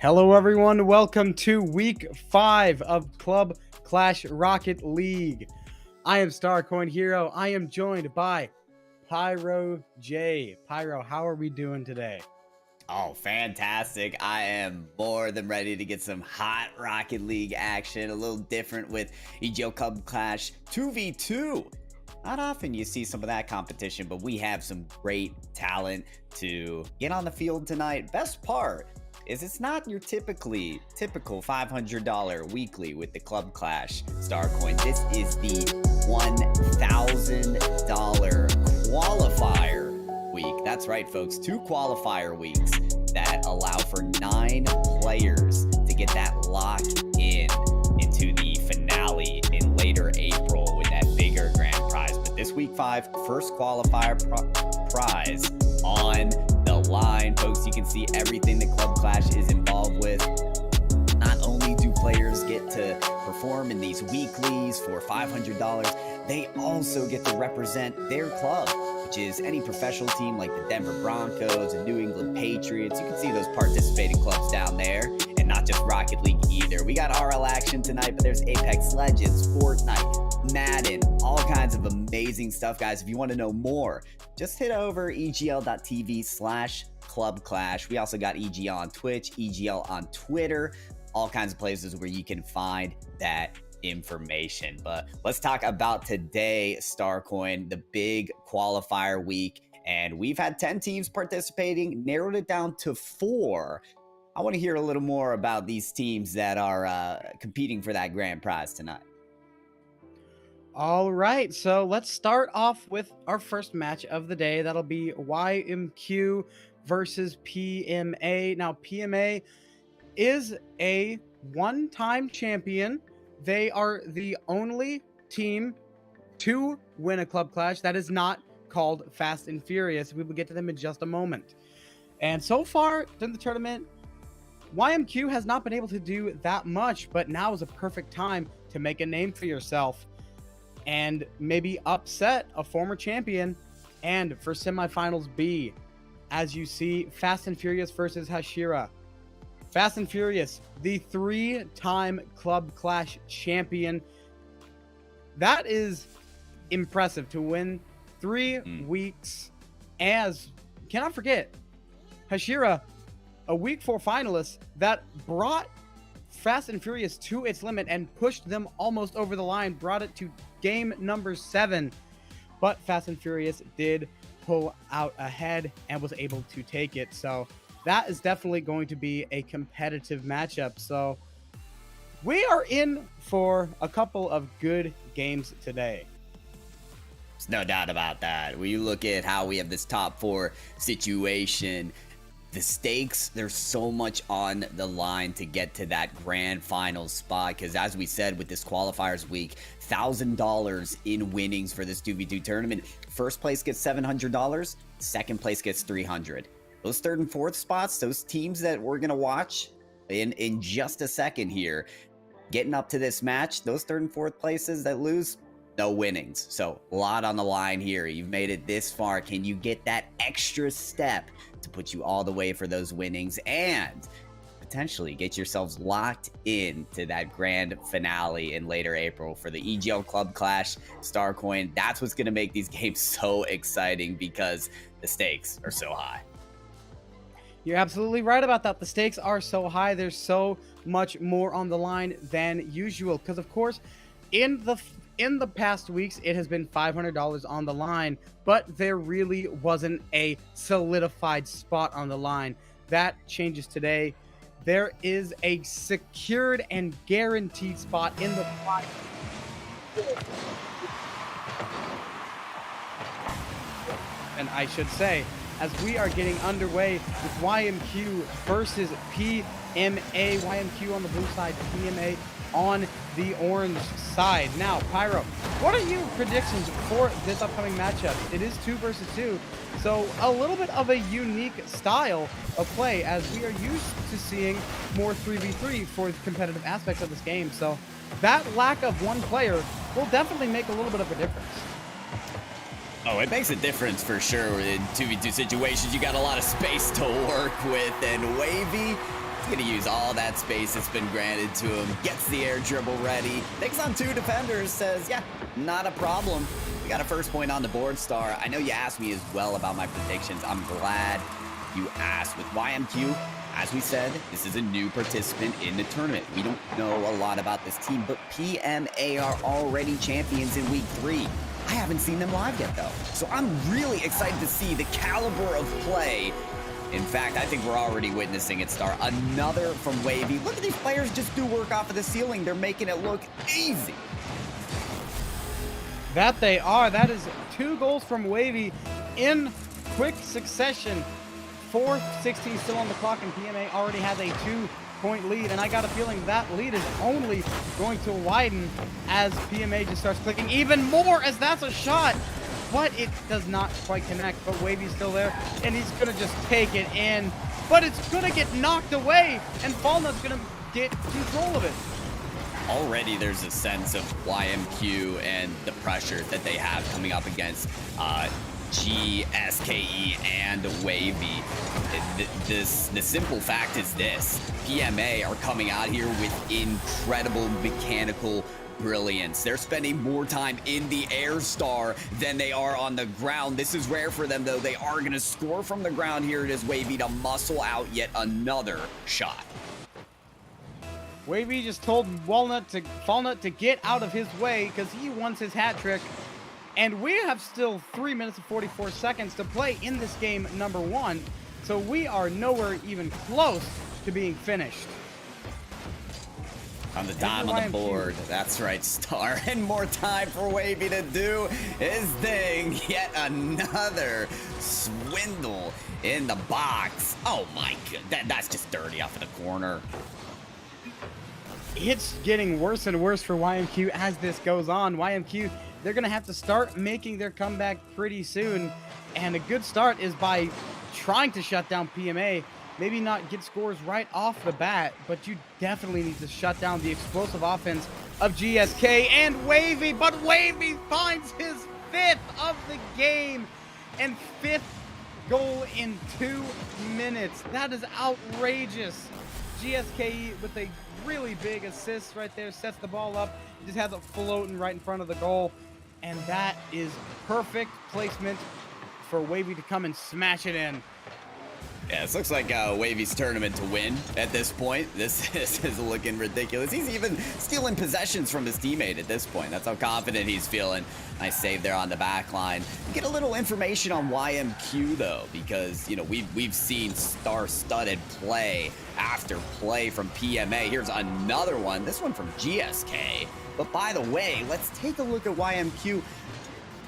Hello everyone, welcome to week 5 of Club Clash Rocket League. I am Starcoin Hero. I am joined by Pyro J. Pyro, how are we doing today? Oh, fantastic. I am more than ready to get some hot Rocket League action. A little different with EGL Club Clash 2v2. Not often you see some of that competition, but we have some great talent to get on the field tonight. Best part is it's not your typical $500 weekly with the Club Clash Starcoin. This is the $1,000 qualifier week. That's right, folks. 2 qualifier weeks that allow for 9 players to get that lock into the finale in later April with that bigger grand prize. But this week 5, first qualifier prize on the line, folks. You can see everything that Club Clash is involved with. Not only do players get to perform in these weeklies for $500, they also get to represent their club, which is any professional team like the Denver Broncos and New England Patriots. You can see those participating clubs down there, and not just Rocket League either. We got RL action tonight, but there's Apex Legends, Fortnite, Madden, all kinds of amazing stuff, guys. If you want to know more, just hit over egl.tv/Club Clash. We also got EGL on Twitch, EGL on Twitter, all kinds of places where you can find that information. But let's talk about today, Starcoin, the big qualifier week. And we've had 10 teams participating, narrowed it down to 4. I want to hear a little more about these teams that are competing for that grand prize tonight. All right, so let's start off with our first match of the day. That'll be YMQ versus PMA. Now, PMA is a one-time champion. They are the only team to win a Club Clash that is not called Fast and Furious. We will get to them in just a moment. And so far in the tournament, YMQ has not been able to do that much, but now is a perfect time to make a name for yourself and maybe upset a former champion. And for semifinals B, as you see, Fast and Furious versus Hashira. Fast and Furious, the 3-time Club Clash champion. That is impressive to win 3 weeks. As cannot forget, Hashira, a week 4 finalist that brought Fast and Furious to its limit and pushed them almost over the line, brought it to game number 7. But Fast and Furious did pull out ahead and was able to take it. So that is definitely going to be a competitive matchup. So we are in for a couple of good games today. There's no doubt about that. When you look at how we have this top 4 situation, the stakes, there's so much on the line to get to that grand final spot. Because as we said, with this qualifiers week, $1,000 in winnings for this 2v2 tournament. First place gets $700. Second place gets $300. Those 3rd and 4th spots, those teams that we're going to watch in just a second here, getting up to this match, those 3rd and 4th places that lose, no winnings. So a lot on the line here. You've made it this far. Can you get that extra step to put you all the way for those winnings and potentially get yourselves locked into that grand finale in later April for the EGL Club Clash Starcoin? That's what's going to make these games so exciting, because the stakes are so high. You're absolutely right about that. The stakes are so high. There's so much more on the line than usual. Because, of course, in the past weeks, it has been $500 on the line, but there really wasn't a solidified spot on the line. That changes today. There is a secured and guaranteed spot in the prize. And I should say, as we are getting underway with YMQ versus PMA. YMQ on the blue side, PMA on the orange side. Now, Pyro, what are your predictions for this upcoming matchup? It is 2 versus 2, so a little bit of a unique style of play, as we are used to seeing more 3v3 for the competitive aspects of this game. So that lack of one player will definitely make a little bit of a difference. Oh, it makes a difference for sure in 2v2 situations. You got a lot of space to work with, and Wavy, He's gonna use all that space that's been granted to him, gets the air dribble ready, takes on 2 defenders, says, yeah, not a problem. We got a first point on the board, Star. I know you asked me as well about my predictions. I'm glad you asked. With YMQ, as we said, this is a new participant in the tournament. We don't know a lot about this team, but PMA are already champions in week 3. I haven't seen them live yet, though. So I'm really excited to see the caliber of play. In fact, I think we're already witnessing it, Star. Another from Wavy. Look at these players just do work off of the ceiling. They're making it look easy. That they are. That is 2 goals from Wavy in quick succession. 4:16 still on the clock, and PMA already has a 2-point lead. And I got a feeling that lead is only going to widen as PMA just starts clicking even more, as that's a shot. But it does not quite connect, but Wavy's still there, and he's gonna just take it in. But it's gonna get knocked away, and Falnut's gonna get control of it. Already there's a sense of YMQ and the pressure that they have coming up against GSKE and Wavy. The simple fact is this: PMA are coming out here with incredible mechanical brilliance. They're spending more time in the air, Star, than they are on the ground. This is rare for them, though. They are going to score from the ground. Here it is, Wavy to muscle out yet another shot. Wavy just told Falnut to get out of his way because he wants his hat trick. And we have still 3 minutes and 44 seconds to play in this game number 1. So we are nowhere even close to being finished. On the dime on the board. That's right, Star. And more time for Wavy to do his thing. Yet another swindle in the box. Oh my god, that's just dirty off of the corner. It's getting worse and worse for YMQ as this goes on. YMQ, they're going to have to start making their comeback pretty soon. And a good start is by trying to shut down PMA. Maybe not get scores right off the bat, but you definitely need to shut down the explosive offense of GSK and Wavy. But Wavy finds his 5th of the game and 5th goal in 2 minutes. That is outrageous. GSK with a really big assist right there, sets the ball up, just has it floating right in front of the goal. And that is perfect placement for Wavy to come and smash it in. Yeah, this looks like Wavy's tournament to win at this point. This is looking ridiculous. He's even stealing possessions from his teammate at this point. That's how confident he's feeling. Nice save there on the back line. Get a little information on YMQ, though, because, you know, we've seen star-studded play after play from PMA. Here's another one, this one from GSK. But by the way, let's take a look at YMQ.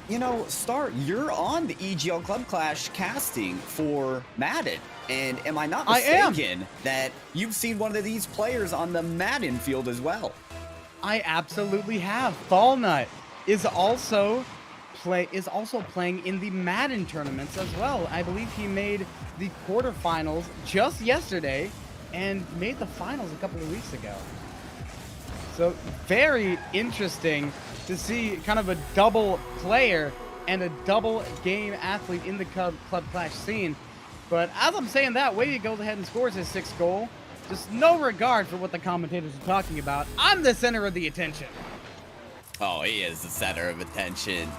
You know, Star, you're on the EGL Club Clash casting for Madden. And am I not mistaken that you've seen one of these players on the Madden field as well? I absolutely have. Falnut is also playing in the Madden tournaments as well. I believe he made the quarterfinals just yesterday and made the finals a couple of weeks ago. So very interesting to see kind of a double player and a double game athlete in the Club Clash scene. But as I'm saying that, Wavy goes ahead and scores his 6th goal. Just no regard for what the commentators are talking about. I'm the center of the attention. Oh, he is the center of attention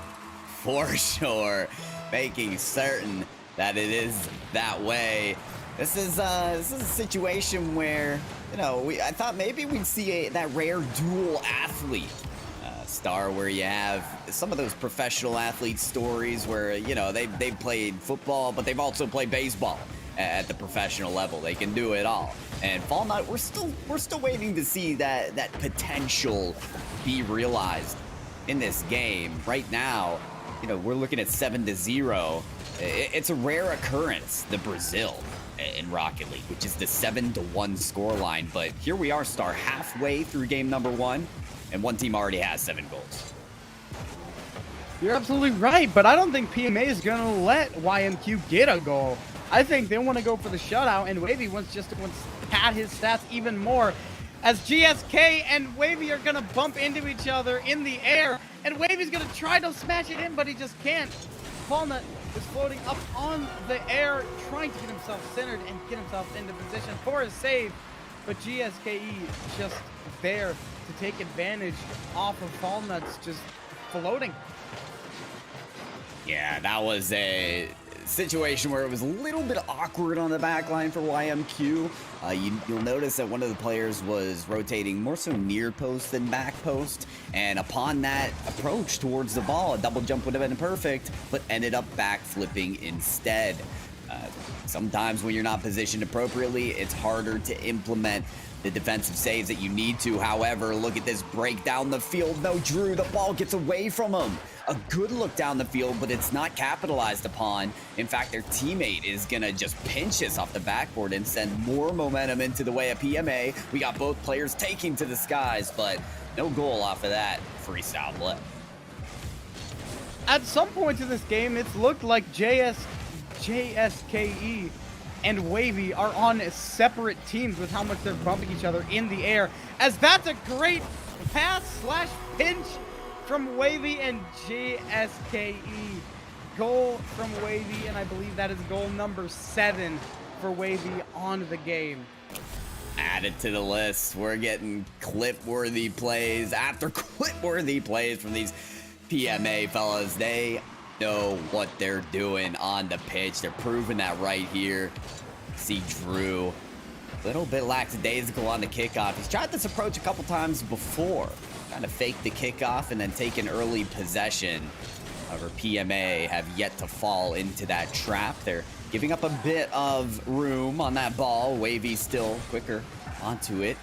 for sure, making certain that it is that way. This is a situation where, you know, I thought maybe we'd see that rare dual athlete Star, where you have some of those professional athlete stories where, you know, they played football, but they've also played baseball at the professional level. They can do it all. And Falnut, we're still waiting to see that potential be realized in this game. Right now, you know, we're looking at 7-0. It's a rare occurrence, the Brazil in Rocket League, which is the 7-1 scoreline. But here we are, Star, halfway through game number 1, and one team already has 7 goals. You're absolutely right, but I don't think PMA is going to let YMQ get a goal. I think they want to go for the shutout, and Wavy wants to pad his stats even more, as GSK and Wavy are going to bump into each other in the air, and Wavy's going to try to smash it in, but he just can't. Falnut is floating up on the air, trying to get himself centered and get himself into position for a save. But GSKE just there to take advantage off of Fallnuts just floating. Yeah, that was a situation where it was a little bit awkward on the back line for YMQ. You'll notice that one of the players was rotating more so near post than back post, and upon that approach towards the ball, a double jump would have been perfect, but ended up back flipping instead. Sometimes when you're not positioned appropriately, it's harder to implement the defensive saves that you need to. However, look at this break down the field. No, Drew, the ball gets away from him. A good look down the field, but it's not capitalized upon. In fact, their teammate is gonna just pinch us off the backboard and send more momentum into the way of PMA. We got both players taking to the skies, but no goal off of that freestyle play. At some point in this game, it's looked like JSKE and Wavy are on separate teams with how much they're bumping each other in the air, as that's a great pass slash pinch from Wavy and JSKE. Goal from Wavy, and I believe that is goal number 7 for Wavy on the game. Added to the list. We're getting clip-worthy plays after clip-worthy plays from these PMA fellas. They know what they're doing on the pitch. They're proving that right here. See Drew, a little bit lackadaisical on the kickoff. He's tried this approach a couple times before, trying to fake the kickoff and then take an early possession. However, PMA have yet to fall into that trap. They're giving up a bit of room on that ball. Wavy still quicker onto it.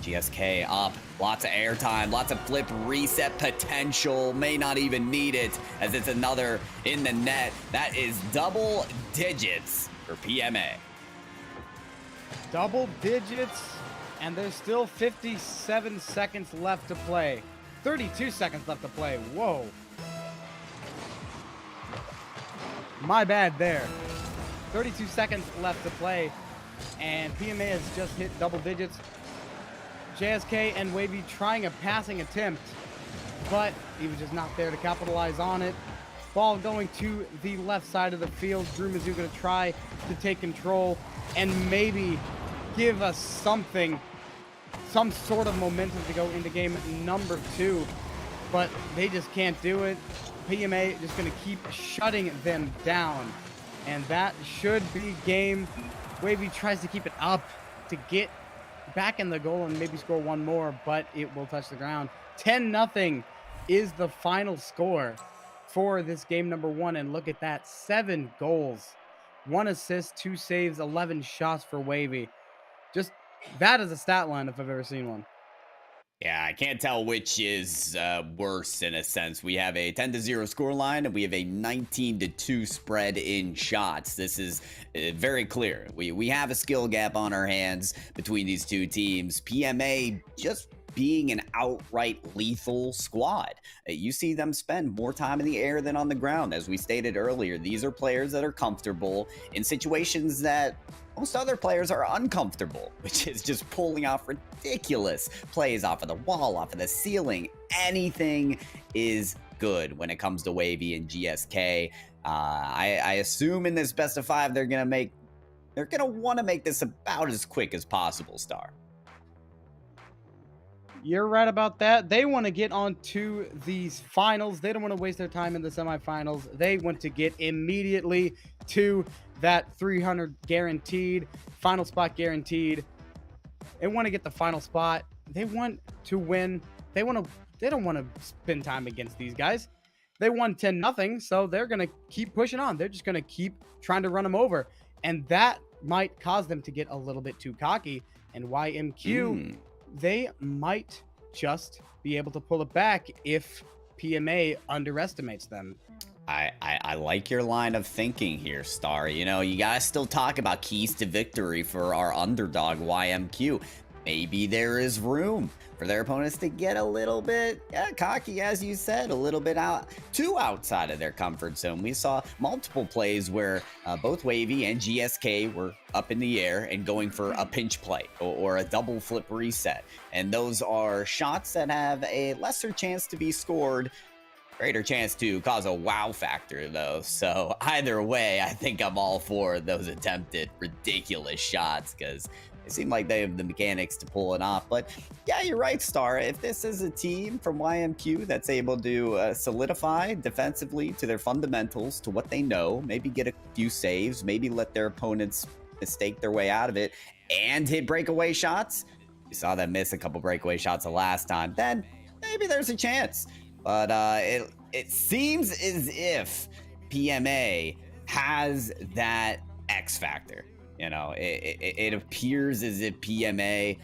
GSK up, lots of airtime, lots of flip reset potential, may not even need it as it's another in the net. That is double digits for PMA. Double digits, and there's still 57 seconds left to play. 32 seconds left to play. Whoa. My bad there. 32 seconds left to play, and PMA has just hit double digits. JSK and Wavy trying a passing attempt, but he was just not there to capitalize on it. Ball going to the left side of the field. Drew Mizzou going to try to take control and maybe give us something, some sort of momentum to go into game number 2, but they just can't do it. PMA just going to keep shutting them down, and that should be game. Wavy tries to keep it up to get back in the goal and maybe score one more, but it will touch the ground. 10-0 is the final score for this game number 1, and look at that, 7 goals, 1 assist, 2 saves, 11 shots for Wavy. Just that is a stat line if I've ever seen one. Yeah, I can't tell which is worse in a sense. We have a 10-0 scoreline, and we have a 19-2 spread in shots. This is very clear. We have a skill gap on our hands between these two teams. PMA just being an outright lethal squad. You see them spend more time in the air than on the ground. As we stated earlier, these are players that are comfortable in situations that most other players are uncomfortable, which is just pulling off ridiculous plays off of the wall, off of the ceiling. Anything is good when it comes to Wavy and GSK. I assume in this best of 5, they're gonna want to make this about as quick as possible, Star. You're right about that. They want to get on to these finals. They don't want to waste their time in the semifinals. They want to get immediately to that 300 guaranteed, final spot guaranteed. They want to get the final spot. They want to win. They don't want to spend time against these guys. They won 10-0, so they're going to keep pushing on. They're just going to keep trying to run them over. And that might cause them to get a little bit too cocky. And YMQ, they might just be able to pull it back if PMA underestimates them. I like your line of thinking here, Star. You know, you gotta still talk about keys to victory for our underdog YMQ. Maybe there is room for their opponents to get a little bit cocky, as you said, a little bit too outside of their comfort zone. We saw multiple plays where both Wavy and GSK were up in the air and going for a pinch play or a double flip reset. And those are shots that have a lesser chance to be scored Greater chance to cause a wow factor, though. So either way, I think I'm all for those attempted ridiculous shots because it seem like they have the mechanics to pull it off. But yeah, you're right, Star. If this is a team from YMQ that's able to solidify defensively to their fundamentals, to what they know, maybe get a few saves, maybe let their opponents mistake their way out of it, and hit breakaway shots. You saw them miss a couple breakaway shots the last time. Then maybe there's a chance. But it seems as if PMA has that X factor. You know, it appears as if PMA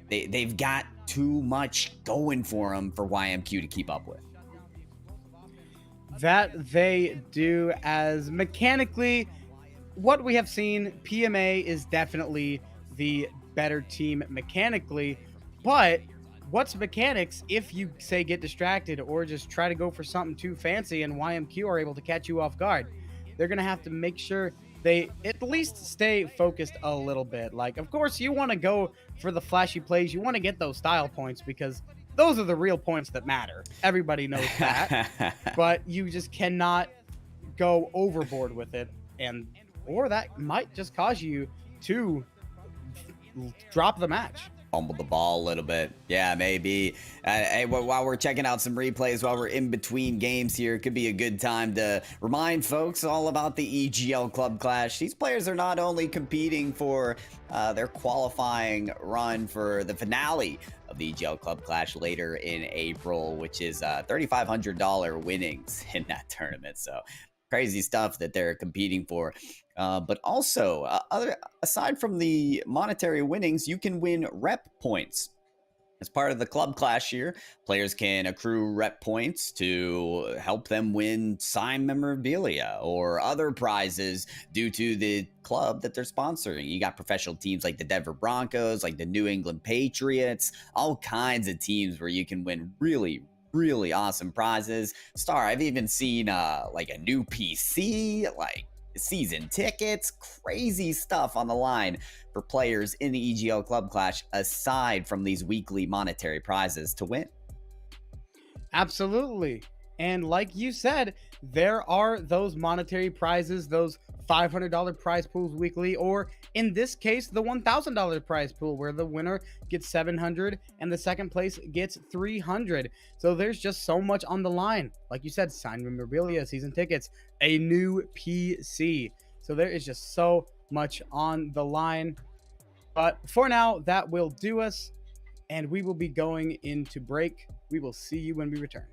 they've got too much going for them for YMQ to keep up with. That they do, as mechanically, what we have seen, PMA is definitely the better team mechanically, but what's mechanics if you say get distracted or just try to go for something too fancy and YMQ are able to catch you off guard? They're going to have to make sure they at least stay focused a little bit. Like, of course, you want to go for the flashy plays, you want to get those style points because those are the real points that matter. Everybody knows that. But you just cannot go overboard with it, and or that might just cause you to drop the match. Fumbled the ball a little bit. Yeah, maybe. Hey, while we're checking out some replays, while we're in between games here, it could be a good time to remind folks all about the EGL Club Clash. These players are not only competing for their qualifying run for the finale of the EGL Club Clash later in April, which is $3,500 winnings in that tournament. So crazy stuff that they're competing for. But also, aside from the monetary winnings, you can win rep points. As part of the Club Clash here, players can accrue rep points to help them win signed memorabilia or other prizes due to the club that they're sponsoring. You got professional teams like the Denver Broncos, like the New England Patriots, all kinds of teams where you can win really awesome prizes. Star, I've even seen like a new PC, like season tickets, crazy stuff on the line for players in the EGL Club Clash aside from these weekly monetary prizes to win. Absolutely. And like you said, there are those monetary prizes, those $500 prize pools weekly, or in this case, the $1,000 prize pool where the winner gets 700 and the second place gets 300. So there's just so much on the line. Like you said, signed memorabilia, season tickets, a new PC. So there is just so much on the line. But for now, that will do us, and we will be going into break. We will see you when we return.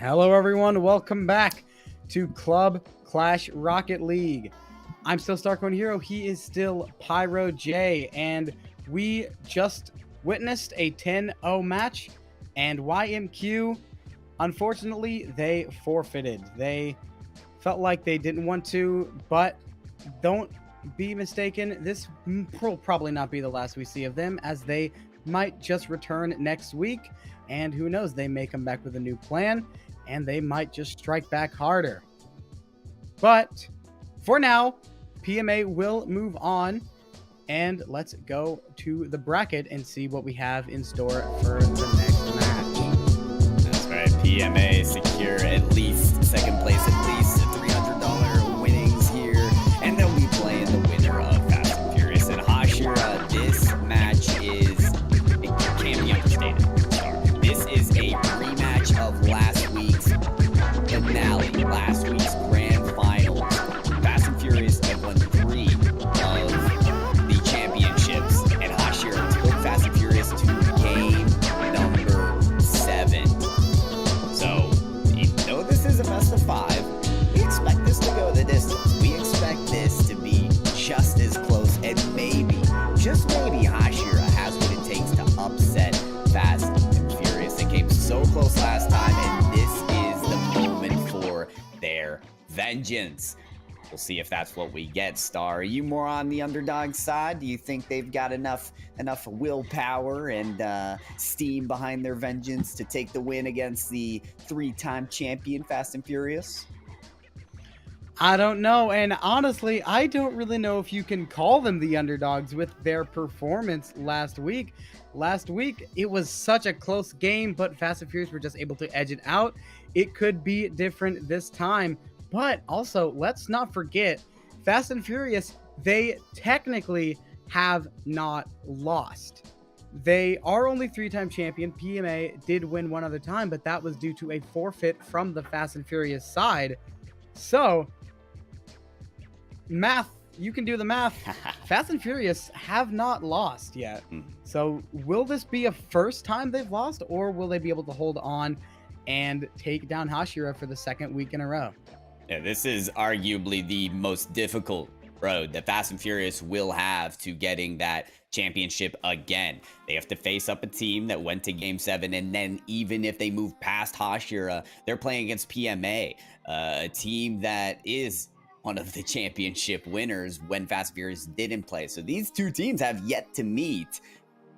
Hello, everyone. Welcome back to Club Clash Rocket League. I'm still Starcoin Hero. He is still Pyro J, and we just witnessed a 10-0 match. And YMQ, unfortunately, they forfeited. They felt like they didn't want to, but don't be mistaken. This will probably not be the last we see of them, as they might just return next week. And who knows, they may come back with a new plan, and they might just strike back harder. But for now, PMA will move on, and let's go to the bracket and see what we have in store for the next match. That's right. PMA secure at least second place, at least $300 winnings here, and they'll be playing the winner of Fast and Furious and Hashira. This match can't be understated. This is a rematch of last week's finale, last week's grand final. Fast and Furious have won 3 of the championships, and Hashira took Fast and Furious to game number 7. So, even though this is a best of 5, we expect this to go the distance. We expect this to be just as close, and maybe, just maybe, Hashira has what it takes to upset Fast and Furious. They came so close last time, and this is the moment for their vengeance. We'll see if that's what we get, Star. Are you more on the underdog side? Do you think they've got enough willpower and steam behind their vengeance to take the win against the 3-time champion Fast and Furious? I don't know, and honestly, I don't really know if you can call them the underdogs with their performance last week. Last week, it was such a close game, but Fast and Furious were just able to edge it out. It could be different this time, but also, let's not forget, Fast and Furious, they technically have not lost. They are only 3-time champion. PMA did win one other time, but that was due to a forfeit from the Fast and Furious side. So, math, you can do the math. Fast and Furious have not lost yet. So will this be a first time they've lost, or will they be able to hold on and take down Hashira for the second week in a row? Yeah, this is arguably the most difficult road that Fast and Furious will have to getting that championship again. They have to face up a team that went to Game 7, and then even if they move past Hashira, they're playing against PMA, a team that is one of the championship winners when Fast and Furious didn't play. So these two teams have yet to meet.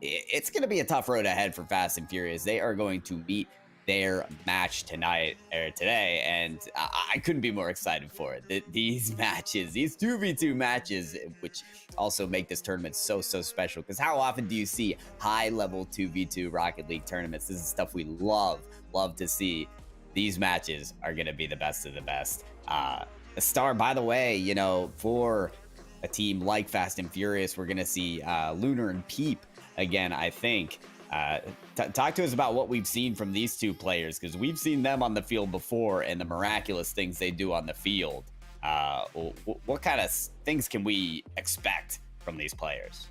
It's going to be a tough road ahead for Fast and Furious. They are going to meet their match today, and I couldn't be more excited for it. These matches, these 2v2 matches, which also make this tournament so special, because how often do you see high-level 2v2 Rocket League tournaments? This is stuff we love to see. These matches are going to be the best of the best. Star, by the way, you know, for a team like Fast and Furious, we're going to see Lunar and Peep again, I think. Talk to us about what we've seen from these two players, because we've seen them on the field before and the miraculous things they do on the field. What kind of things can we expect from these players?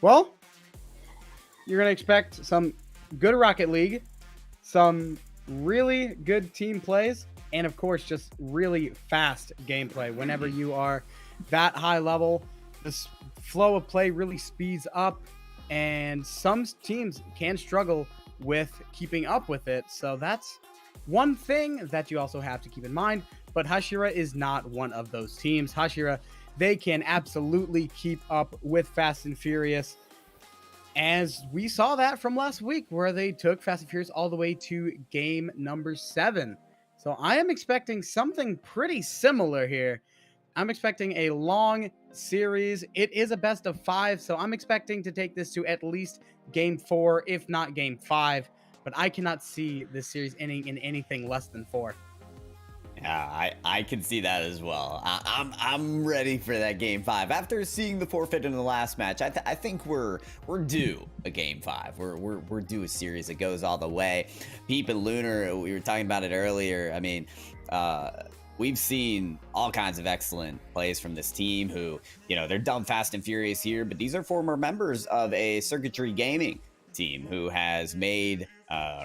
Well, you're going to expect some good Rocket League, some really good team plays, and of course, just really fast gameplay. Whenever you are that high level, this flow of play really speeds up, and some teams can struggle with keeping up with it. So that's one thing that you also have to keep in mind. But Hashira is not one of those teams. Hashira, they can absolutely keep up with Fast and Furious, as we saw that from last week, where they took Fast and Furious all the way to game number 7. So I am expecting something pretty similar here. I'm expecting a long series. It is a best of 5, so I'm expecting to take this to at least game 4, if not game 5. But I cannot see this series ending in anything less than 4. Yeah, I can see that as well. I'm ready for that game 5. After seeing the forfeit in the last match, I think we're due a game 5. We're due a series that goes all the way. Peep and Lunar, we were talking about it earlier. I mean, we've seen all kinds of excellent plays from this team who, you know, they're dumb Fast and Furious here, but these are former members of a Circuitry Gaming team who has made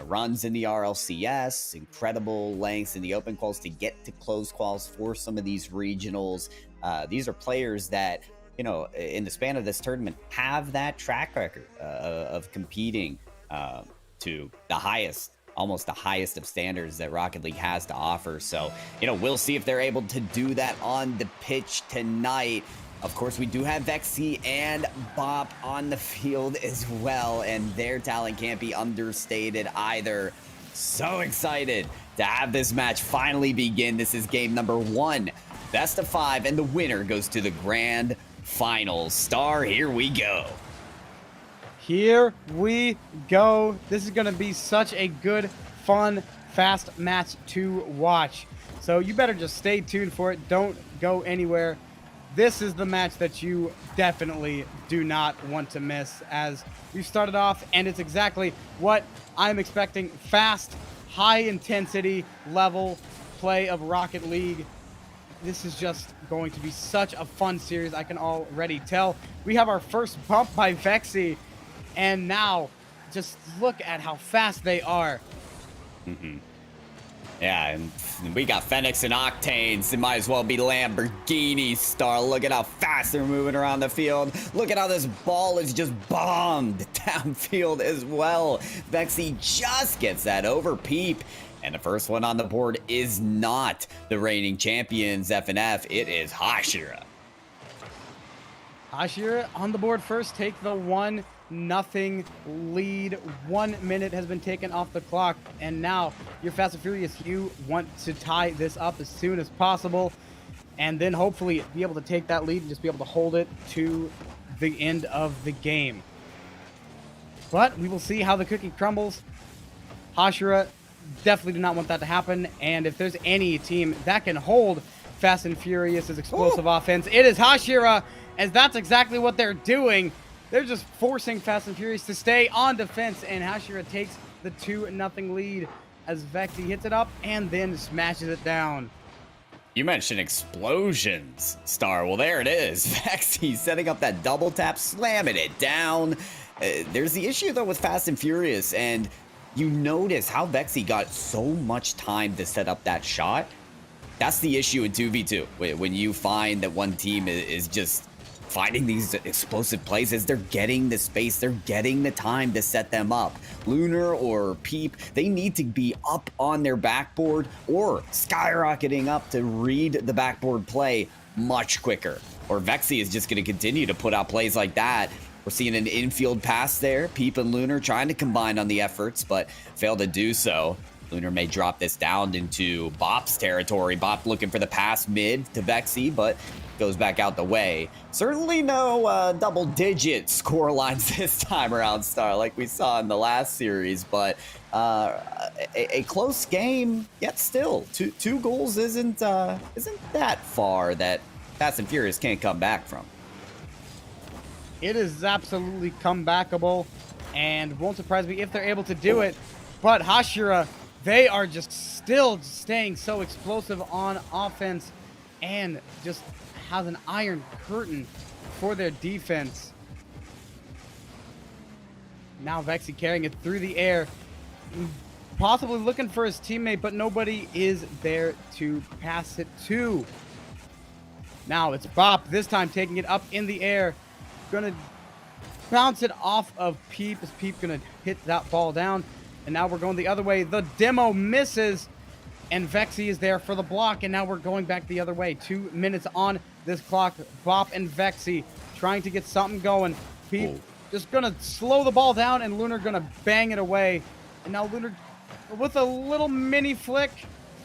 runs in the RLCS, incredible lengths in the open quals to get to close quals for some of these regionals. These are players that, you know, in the span of this tournament have that track record of competing to the highest, almost the highest of standards that Rocket League has to offer. So, you know, we'll see if they're able to do that on the pitch tonight. Of course, we do have Vexy and Bop on the field as well, and their talent can't be understated either. So excited to have this match finally begin. This is game number 1, best of 5, and the winner goes to the grand finals. Star, here we go. Here we go. This is going to be such a good, fun, fast match to watch. So you better just stay tuned for it. Don't go anywhere. This is the match that you definitely do not want to miss, as we started off, and it's exactly what I'm expecting. Fast, high-intensity level play of Rocket League. This is just going to be such a fun series, I can already tell. We have our first bump by Vexy, and now just look at how fast they are. Yeah, and we got Phoenix and Octanes. It might as well be Lamborghini, Star. Look at how fast they're moving around the field. Look at how this ball is just bombed downfield as well. Vexy just gets that over Peep. And the first one on the board is not the reigning champions, FNF. It is Hashira. Hashira on the board first, take the 1-0 lead. 1 minute has been taken off the clock, and now you're Fast and Furious. You want to tie this up as soon as possible, and then hopefully be able to take that lead and just be able to hold it to the end of the game. But we will see how the cookie crumbles. Hashira definitely do not want that to happen, and if there's any team that can hold Fast and Furious's explosive offense, it is Hashira, as that's exactly what they're doing. They're just forcing Fast and Furious to stay on defense, and Hashira takes the 2-0 lead as Vexy hits it up and then smashes it down. You mentioned explosions, Star. Well, there it is. Vexy setting up that double tap, slamming it down. There's the issue, though, with Fast and Furious, and you notice how Vexy got so much time to set up that shot. That's the issue in 2v2. When you find that one team is just finding these explosive plays, as they're getting the space, they're getting the time to set them up. Lunar or Peep, they need to be up on their backboard or skyrocketing up to read the backboard play much quicker. Or Vexy is just going to continue to put out plays like that. We're seeing an infield pass there. Peep and Lunar trying to combine on the efforts, but fail to do so. Lunar may drop this down into Bop's territory. Bop looking for the pass mid to Vexy, but goes back out the way. Certainly no double-digit score lines this time around, Star, like we saw in the last series, but a close game, yet still. Two goals isn't that far that Fast and Furious can't come back from. It is absolutely comebackable, and won't surprise me if they're able to do it. But Hashira, they are just still staying so explosive on offense, and just has an iron curtain for their defense. Now Vexy carrying it through the air, possibly looking for his teammate, but nobody is there to pass it to. Now it's Bop, this time taking it up in the air. Gonna bounce it off of Peep, as Peep gonna hit that ball down. And now we're going the other way. The demo misses, and Vexy is there for the block, and now we're going back the other way. 2 minutes on this clock. Bop and Vexy trying to get something going. Peep just gonna slow the ball down, and Lunar gonna bang it away. And now Lunar, with a little mini flick,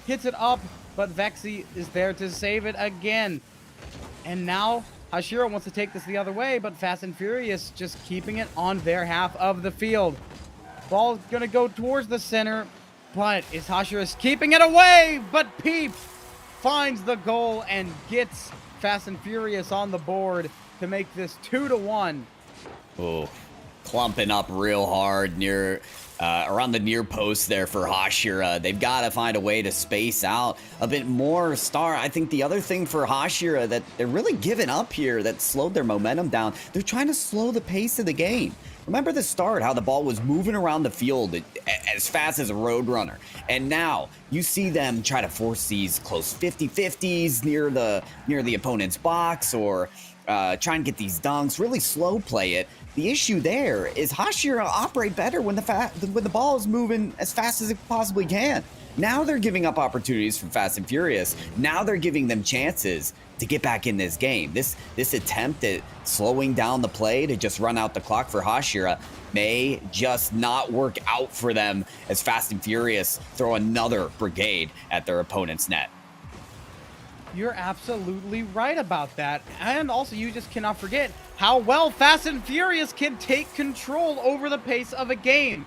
hits it up, but Vexy is there to save it again. And now Hashira wants to take this the other way, but Fast and Furious just keeping it on their half of the field. Ball's gonna go towards the center, but is Hashira keeping it away? But Peep finds the goal and gets Fast and Furious on the board to make this 2-1. Oh, clumping up real hard near around the near post there for Hashira. They've got to find a way to space out a bit more, Star. I think the other thing for Hashira that they're really giving up here that slowed their momentum down, they're trying to slow the pace of the game. Remember the start, how the ball was moving around the field as fast as a road runner. And now you see them try to force these close 50-50s near the opponent's box, or try and get these dunks, really slow play it. The issue there is Hashira operate better when the ball is moving as fast as it possibly can. Now they're giving up opportunities for Fast and Furious. Now they're giving them chances to get back in this game. This attempt at slowing down the play to just run out the clock for Hashira may just not work out for them as Fast and Furious throw another brigade at their opponent's net. You're absolutely right about that. And also, you just cannot forget how well Fast and Furious can take control over the pace of a game.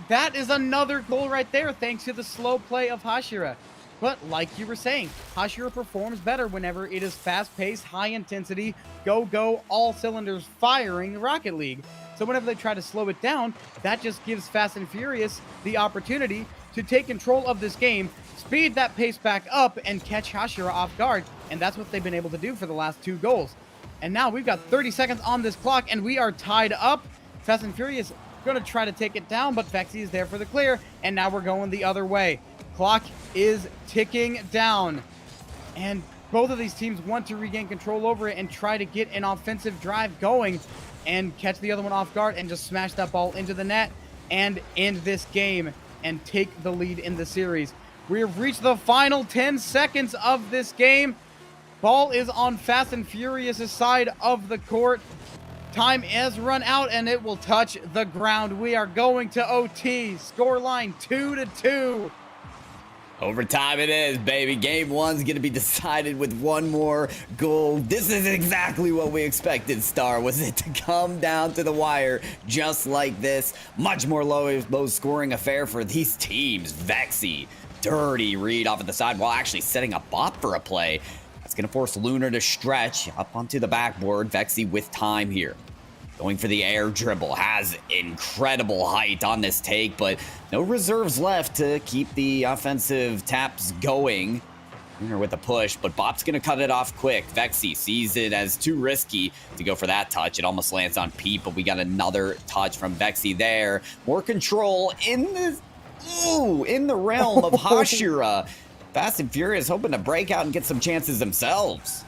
That is another goal right there, thanks to the slow play of Hashira. But like you were saying, Hashira performs better whenever it is fast-paced, high-intensity, go, all cylinders firing Rocket League. So whenever they try to slow it down, that just gives Fast and Furious the opportunity to take control of this game, speed that pace back up, and catch Hashira off guard. And that's what they've been able to do for the last 2 goals. And now we've got 30 seconds on this clock, and we are tied up. Fast and Furious going to try to take it down, but Vexy is there for the clear, and now we're going the other way. Clock is ticking down, and both of these teams want to regain control over it and try to get an offensive drive going and catch the other one off guard and just smash that ball into the net and end this game and take the lead in the series. We have reached the final 10 seconds of this game. Ball is on Fast and Furious' side of the court. Time has run out, and it will touch the ground. We are going to OT. Scoreline 2-2. Overtime it is, baby. Game 1's going to be decided with one more goal. This is exactly what we expected, Star. Was it to come down to the wire just like this? Much more low-scoring affair for these teams. Vexy, dirty read off of the side while actually setting a bop for a play. That's going to force Lunar to stretch up onto the backboard. Vexy with time here. Going for the air dribble. Has incredible height on this take, but no reserves left to keep the offensive taps going. Lunar with a push, but Bop's going to cut it off quick. Vexy sees it as too risky to go for that touch. It almost lands on Pete, but we got another touch from Vexy there. More control in the realm of Hashira. Fast and Furious hoping to break out and get some chances themselves.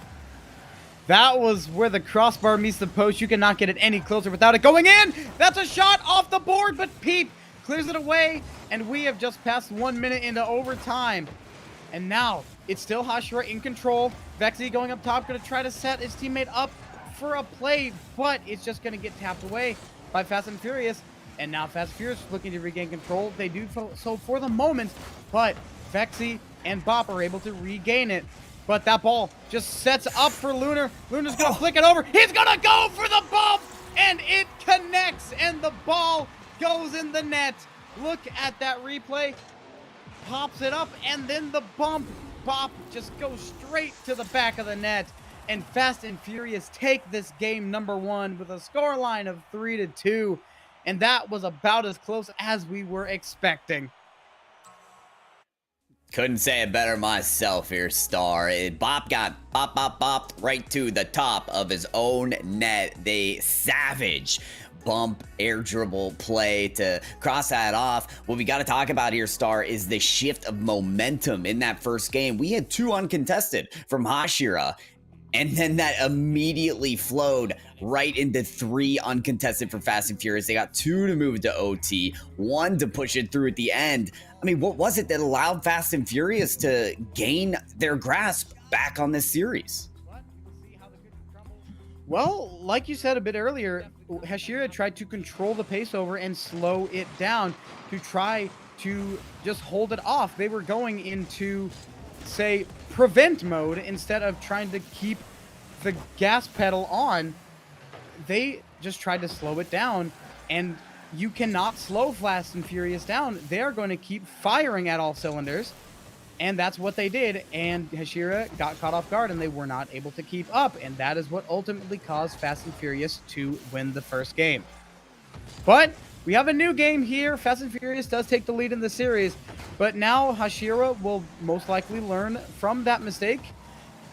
That was where the crossbar meets the post. You cannot get it any closer without it going in. That's a shot off the board, but Peep clears it away, and we have just passed 1 minute into overtime. And now it's still Hashira in control. Vexy going up top, going to try to set his teammate up for a play, but it's just going to get tapped away by Fast and Furious. And now Fast and Furious looking to regain control. They do so for the moment, but Vexy and Bop are able to regain it. But that ball just sets up for Lunar. Lunar's going to flick it over. He's going to go for the bump, and it connects, and the ball goes in the net. Look at that replay. Pops it up, and then the bump. Bop just goes straight to the back of the net. And Fast and Furious take this game number 1 with a scoreline of 3-2. And that was about as close as we were expecting. Couldn't say it better myself here, Star. Bop got bopped right to the top of his own net. The savage bump air dribble play to cross that off. What we got to talk about here, Star, is the shift of momentum in that first game. We had 2 uncontested from Hashira, and then that immediately flowed right into 3 uncontested for Fast and Furious. They got 2 to move to OT, 1 to push it through at the end. I mean, what was it that allowed Fast and Furious to gain their grasp back on this series? Well, like you said a bit earlier, Hashira tried to control the pace over and slow it down to try to just hold it off. They were going into, say, prevent mode instead of trying to keep the gas pedal on. They just tried to slow it down, and you cannot slow Fast and Furious down. They're going to keep firing at all cylinders, and that's what they did, and Hashira got caught off guard, and they were not able to keep up, and that is what ultimately caused Fast and Furious to win the first game. But we have a new game here. Fast and Furious does take the lead in the series, but now Hashira will most likely learn from that mistake,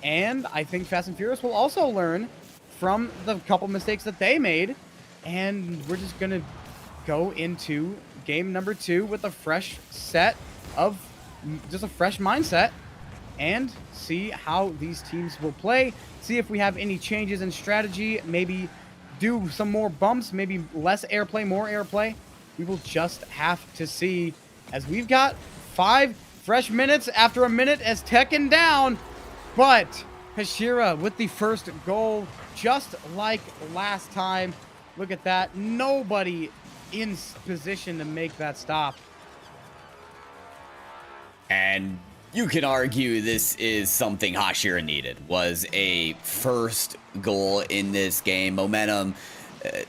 and I think Fast and Furious will also learn from the couple mistakes that they made, And we're just going to go into game number 2 with a fresh set of just a fresh mindset and see how these teams will play. See if we have any changes in strategy, maybe do some more bumps, maybe less airplay, more airplay. We will just have to see, as we've got 5 fresh minutes after a minute as Tekken down. But Hashira with the first goal, just like last time. Look at that. Nobody in position to make that stop. And you can argue this is something Hashira needed, was a first goal in this game. Momentum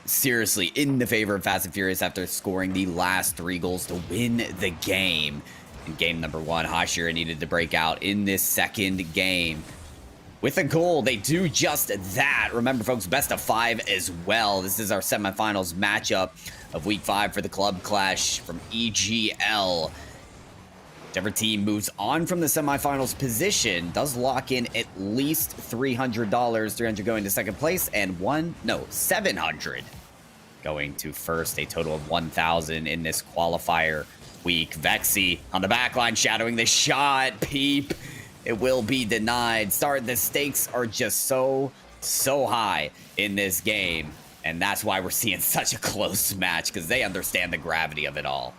seriously in the favor of Fast and Furious after scoring the last 3 goals to win the game. In game number 1, Hashira needed to break out in this second game. With a goal, they do just that. Remember, folks, best of 5 as well. This is our semifinals matchup of Week 5 for the Club Clash from EGL. Whichever team moves on from the semifinals position does lock in at least $300. $300 going to second place and $700 going to first. A total of $1,000 in this qualifier week. Vexy on the back line shadowing the shot. Peep. It will be denied. The stakes are just so high in this game. And that's why we're seeing such a close match, because they understand the gravity of it all.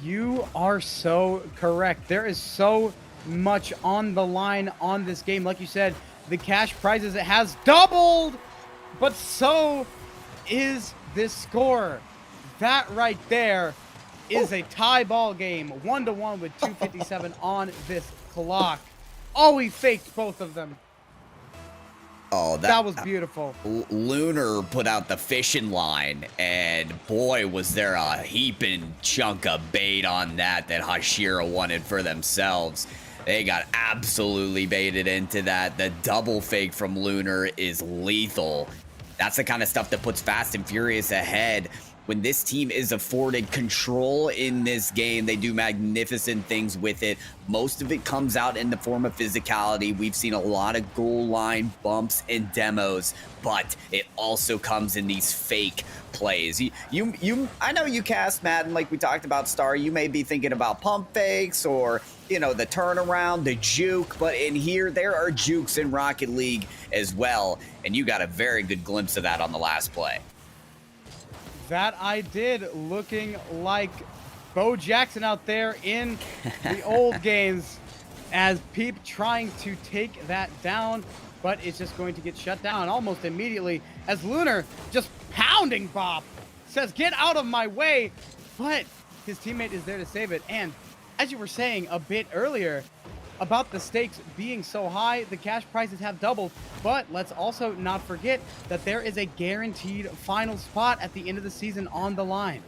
You are so correct. There is so much on the line on this game. Like you said, the cash prizes, it has doubled, but so is this score. That right there is a tie ball game. 1-1 with 2:57 on this clock. Oh, we faked both of them. Oh, that was beautiful. Lunar put out the fishing line, and boy, was there a heaping chunk of bait on that Hashira wanted for themselves. They got absolutely baited into that. The double fake from Lunar is lethal. That's the kind of stuff that puts Fast and Furious ahead. When this team is afforded control in this game, they do magnificent things with it. Most of it comes out in the form of physicality. We've seen a lot of goal line bumps and demos, but it also comes in these fake plays. I know you cast Madden like we talked about, Star. You may be thinking about pump fakes or, the turnaround, the juke, but in here, there are jukes in Rocket League as well, and you got a very good glimpse of that on the last play. That I did, looking like Bo Jackson out there in the old games, as Peep trying to take that down, but it's just going to get shut down almost immediately as Lunar just pounding Bob, says, "Get out of my way," but his teammate is there to save it. And as you were saying a bit earlier about the stakes being so high, the cash prizes have doubled, but let's also not forget that there is a guaranteed final spot at the end of the season on the line.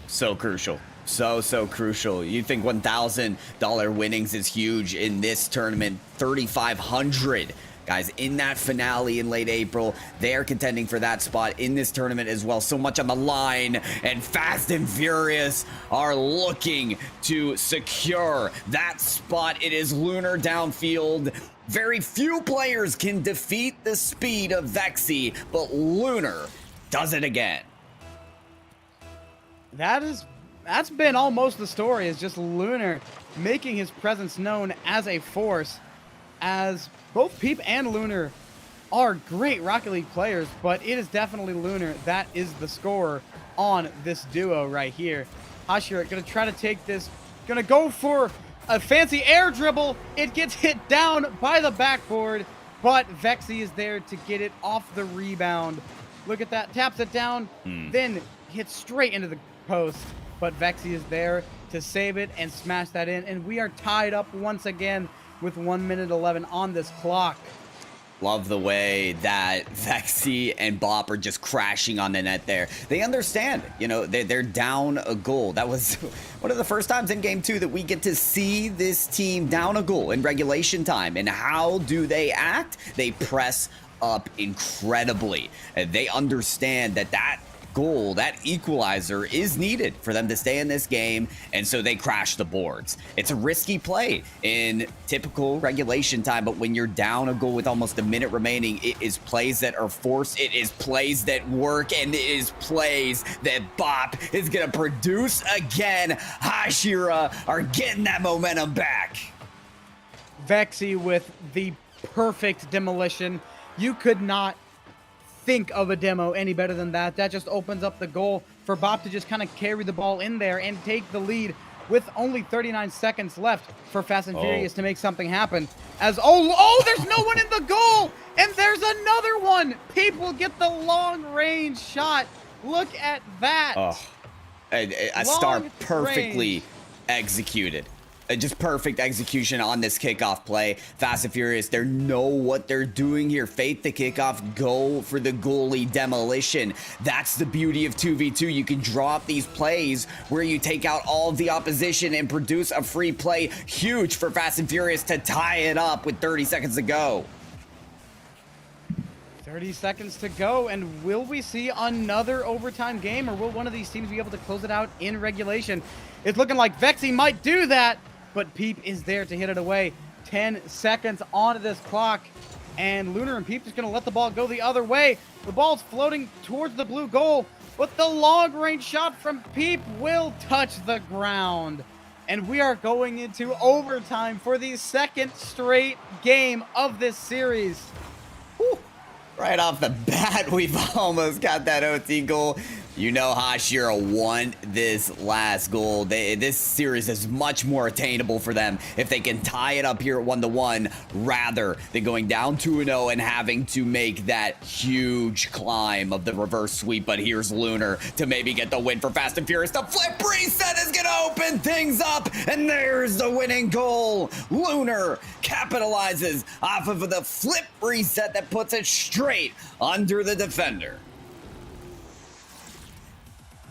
So crucial. So crucial. You think $1,000 winnings is huge in this tournament. $3,500. Guys, in that finale in late April, they are contending for that spot in this tournament as well. So much on the line, and Fast and Furious are looking to secure that spot. It is Lunar downfield. Very few players can defeat the speed of Vexy, but Lunar does it again. That's been almost the story, is just Lunar making his presence known as a force, as both Peep and Lunar are great Rocket League players, but it is definitely Lunar that is the scorer on this duo right here. Hashira gonna try to take this, gonna go for a fancy air dribble. It gets hit down by the backboard, but Vexy is there to get it off the rebound. Look at that, taps it down, then hits straight into the post, but Vexy is there to save it and smash that in, and we are tied up once again with 1:11 on this clock. Love the way that Vexy and Bop are just crashing on the net there. They understand, they're down a goal. That was one of the first times in game 2 that we get to see this team down a goal in regulation time. And how do they act? They press up incredibly. They understand that goal, that equalizer, is needed for them to stay in this game, and so they crash the boards. It's a risky play in typical regulation time, but when you're down a goal with almost a minute remaining, it is plays that are forced, it is plays that work, and it is plays that Bop is going to produce again. Hashira are getting that momentum back. Vexy with the perfect demolition. You could not think of a demo any better than that. That just opens up the goal for Bop to just kind of carry the ball in there and take the lead with only 39 seconds left for Fast and Furious to make something happen. As there's no one in the goal, and there's another one. People get the long range shot. Look at that. A star perfectly executed. Just perfect execution on this kickoff play. Fast and Furious, they know what they're doing here. Fake the kickoff, go for the goalie demolition. That's the beauty of 2v2. You can draw up these plays where you take out all of the opposition and produce a free play. Huge for Fast and Furious to tie it up with 30 seconds to go. 30 seconds to go, and will we see another overtime game, or will one of these teams be able to close it out in regulation? It's looking like Vexy might do that, but Peep is there to hit it away. 10 seconds onto this clock, and Lunar and Peep just going to let the ball go the other way. The ball's floating towards the blue goal, but the long-range shot from Peep will touch the ground. And we are going into overtime for the second straight game of this series. Whew. Right off the bat, we've almost got that OT goal. You know Hashira won this last goal. This series is much more attainable for them if they can tie it up here at 1-1 rather than going down 2-0 and having to make that huge climb of the reverse sweep. But here's Lunar to maybe get the win for Fast and Furious. The flip reset is going to open things up, and there's the winning goal. Lunar capitalizes off of the flip reset that puts it straight under the defender.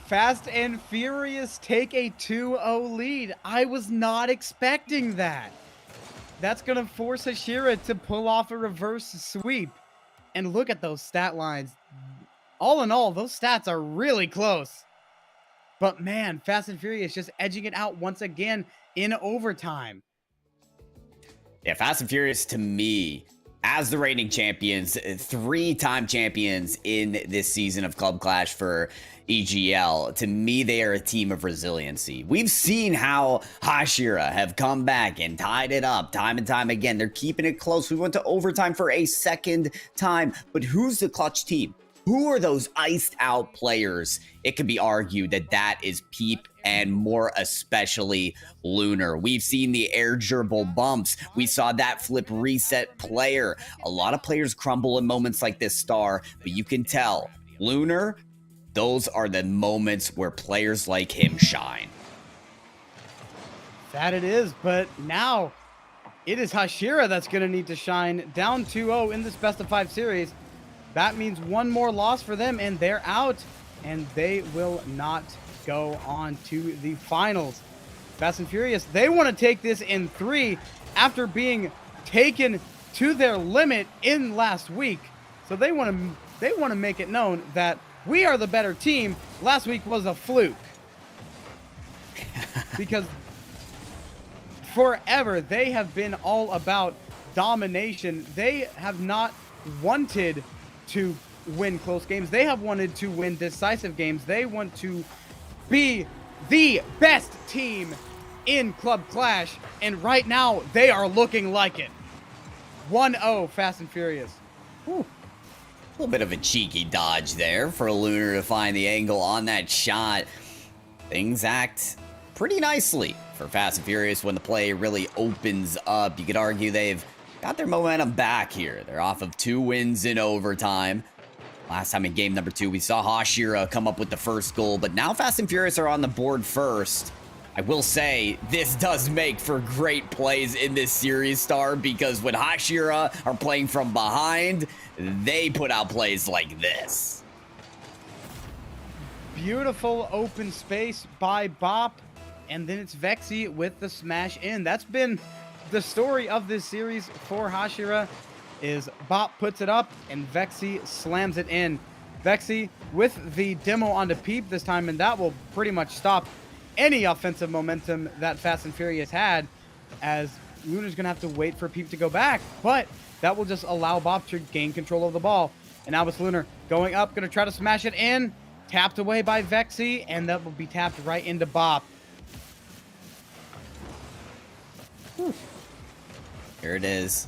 Fast and Furious take a 2-0 lead. I was not expecting that. That's going to force Hashira to pull off a reverse sweep. And look at those stat lines. All in all, those stats are really close. But man, Fast and Furious just edging it out once again in overtime. Yeah, Fast and Furious, to me, as the reigning champions, 3-time champions in this season of Club Clash for EGL, to me, they are a team of resiliency. We've seen how Hashira have come back and tied it up time and time again. They're keeping it close. We went to overtime for a second time. But who's the clutch team? Who are those iced out players? It could be argued that that is Peep and more especially Lunar. We've seen the air gerbil bumps. We saw that flip reset player. A lot of players crumble in moments like this, Star, but you can tell Lunar, those are the moments where players like him shine. That it is, but now it is Hashira that's going to need to shine. Down 2-0 in this best of 5 series. That means one more loss for them, and they're out, and they will not go on to the finals. Fast and Furious, they want to take this in 3 after being taken to their limit in last week. So they want to make it known that we are the better team. Last week was a fluke. Because forever they have been all about domination. They have not wanted to win close games. They have wanted to win decisive games. They want to be the best team in Club Clash, and right now they are looking like it. 1-0 Fast and Furious. Whew. A little bit of a cheeky dodge there for Lunar to find the angle on that shot. Things act pretty nicely for Fast and Furious when the play really opens up. You could argue they've got their momentum back here. They're off of 2 wins in overtime. Last time in game number 2, we saw Hashira come up with the first goal, but now Fast and Furious are on the board first. I will say, this does make for great plays in this series, Star, because when Hashira are playing from behind, they put out plays like this. Beautiful open space by Bop, and then it's Vexy with the smash in. That's been the story of this series for Hashira, is Bop puts it up and Vexy slams it in. Vexy with the demo onto Peep this time, and that will pretty much stop any offensive momentum that Fast and Furious had, as Lunar's going to have to wait for Peep to go back, but that will just allow Bop to gain control of the ball. And now it's Lunar going up, going to try to smash it in, tapped away by Vexy, and that will be tapped right into Bop. Here it is.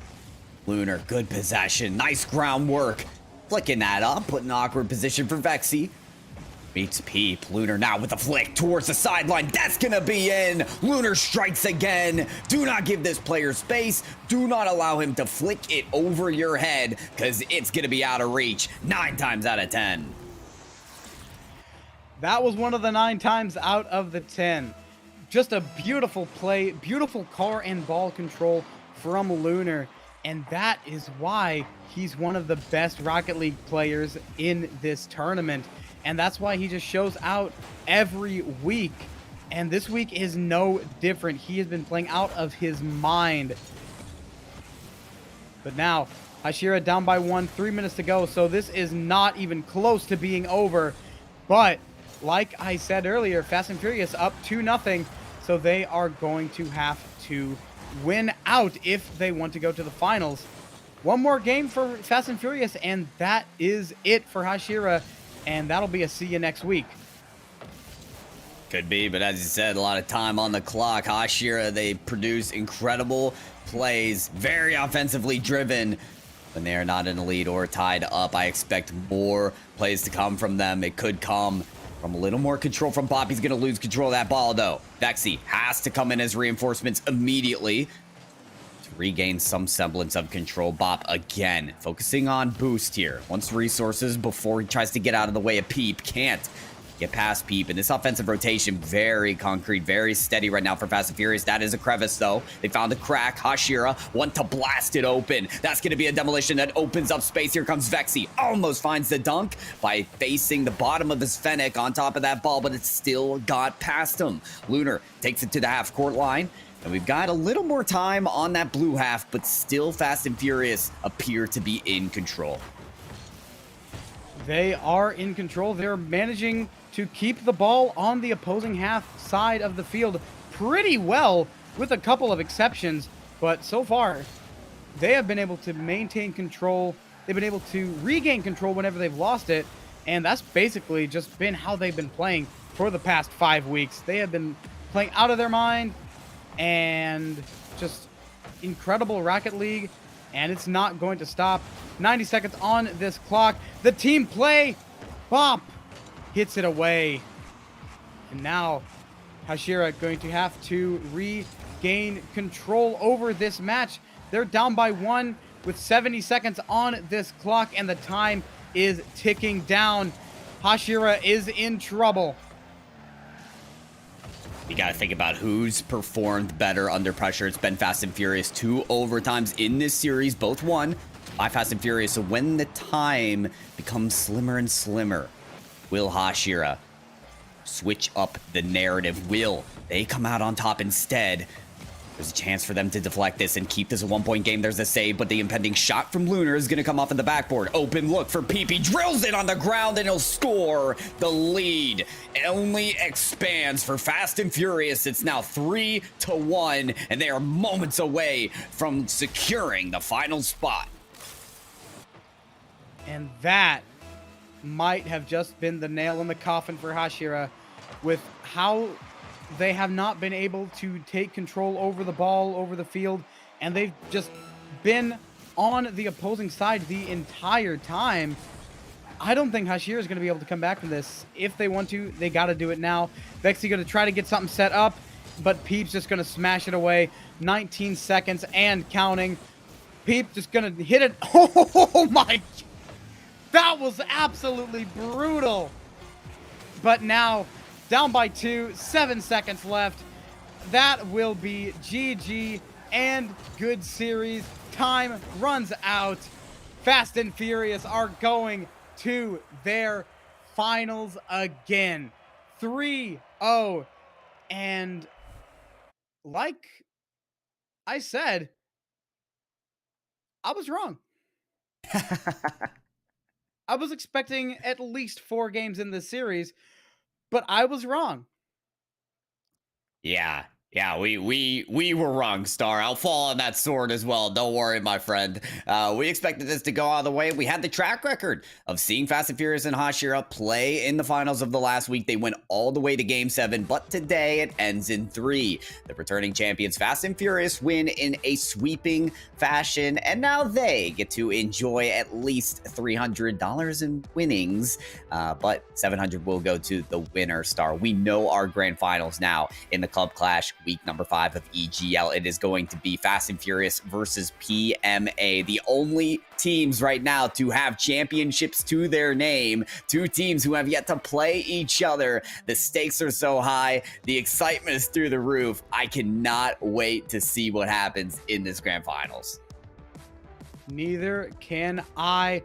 Lunar, good possession. Nice groundwork. Flicking that up, put in an awkward position for Vexy. Beats Peep. Lunar now with a flick towards the sideline. That's gonna be in. Lunar strikes again. Do not give this player space. Do not allow him to flick it over your head, because it's gonna be out of reach 9 times out of 10. That was one of the 9 times out of the 10. Just a beautiful play, beautiful car and ball control from Lunar. And that is why he's one of the best Rocket League players in this tournament. And that's why he just shows out every week. And this week is no different. He has been playing out of his mind. But now, Hashira down by 1, 3 minutes to go. So this is not even close to being over. But like I said earlier, Fast and Furious up 2-0. So they are going to have to win out if they want to go to the finals. One more game for Fast and Furious, and that is it for Hashira, and that'll be a see you next week. Could be, but as you said, a lot of time on the clock. Hashira, they produce incredible plays, very offensively driven. When they are not in the lead or tied up, I expect more plays to come from them. It could come from a little more control from Bop. He's going to lose control of that ball, though. Vexy has to come in as reinforcements immediately to regain some semblance of control. Bop again, focusing on boost here. Wants resources before he tries to get out of the way of Peep. Can't get past Peep. And this offensive rotation, very concrete, very steady right now for Fast and Furious. That is a crevice, though. They found a crack. Hashira want to blast it open. That's going to be a demolition that opens up space. Here comes Vexy. Almost finds the dunk by facing the bottom of his Fennec on top of that ball, but it still got past him. Lunar takes it to the half-court line. And we've got a little more time on that blue half, but still Fast and Furious appear to be in control. They are in control. They're managing to keep the ball on the opposing half side of the field pretty well, with a couple of exceptions. But so far, they have been able to maintain control. They've been able to regain control whenever they've lost it. And that's basically just been how they've been playing for the past 5 weeks. They have been playing out of their mind and just incredible Rocket League. And it's not going to stop. 90 seconds on this clock. The team play. Bop hits it away. And now Hashira going to have to regain control over this match. They're down by 1 with 70 seconds on this clock, and the time is ticking down. Hashira is in trouble. You got to think about who's performed better under pressure. It's been Fast and Furious. 2 overtimes in this series, both won by Fast and Furious. So when the time becomes slimmer and slimmer, will Hashira switch up the narrative? Will they come out on top instead? There's a chance for them to deflect this and keep this a 1-point game. There's a save, but the impending shot from Lunar is going to come off in the backboard. Open look for PP. Drills it on the ground, and he'll score. The lead only expands for Fast and Furious. It's now 3-1, and they are moments away from securing the final spot. And that might have just been the nail in the coffin for Hashira, with how they have not been able to take control over the ball, over the field, and they've just been on the opposing side the entire time. I don't think Hashira is going to be able to come back from this. If they want to, they got to do it now. Vexy going to try to get something set up, but Peep's just going to smash it away. 19 seconds and counting. Peep just going to hit it. Oh my! That was absolutely brutal. But now, down by 2, 7 seconds left. That will be GG and good series. Time runs out. Fast and Furious are going to their finals again. 3-0. And like I said, I was wrong. I was expecting at least 4 games in this series, but I was wrong. Yeah. Yeah, we were wrong, Star. I'll fall on that sword as well. Don't worry, my friend. We expected this to go all the way. We had the track record of seeing Fast and Furious and Hashira play in the finals of the last week. They went all the way to Game 7, but today it ends in 3. The returning champions, Fast and Furious, win in a sweeping fashion, and now they get to enjoy at least $300 in winnings, but $700 will go to the winner, Star. We know our grand finals now in the Club Clash week number 5 of EGL. It is going to be Fast and Furious versus PMA, the only teams right now to have championships to their name. 2 teams who have yet to play each other. The stakes are so high. The excitement is through the roof. I cannot wait to see what happens in this grand finals. Neither can I.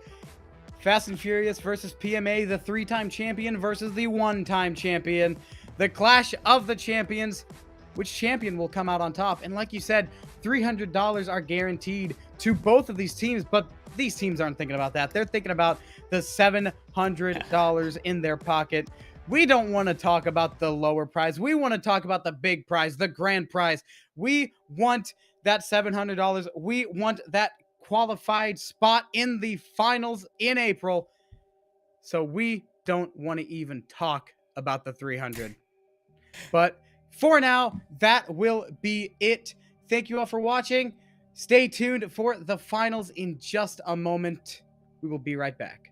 Fast and Furious versus PMA, the 3-time champion versus the 1-time champion. The clash of the champions. Which champion will come out on top? And like you said, $300 are guaranteed to both of these teams, but these teams aren't thinking about that. They're thinking about the $700 in their pocket. We don't want to talk about the lower prize. We want to talk about the big prize, the grand prize. We want that $700. We want that qualified spot in the finals in April. So we don't want to even talk about the 300. But for now, that will be it. Thank you all for watching. Stay tuned for the finals in just a moment. We will be right back.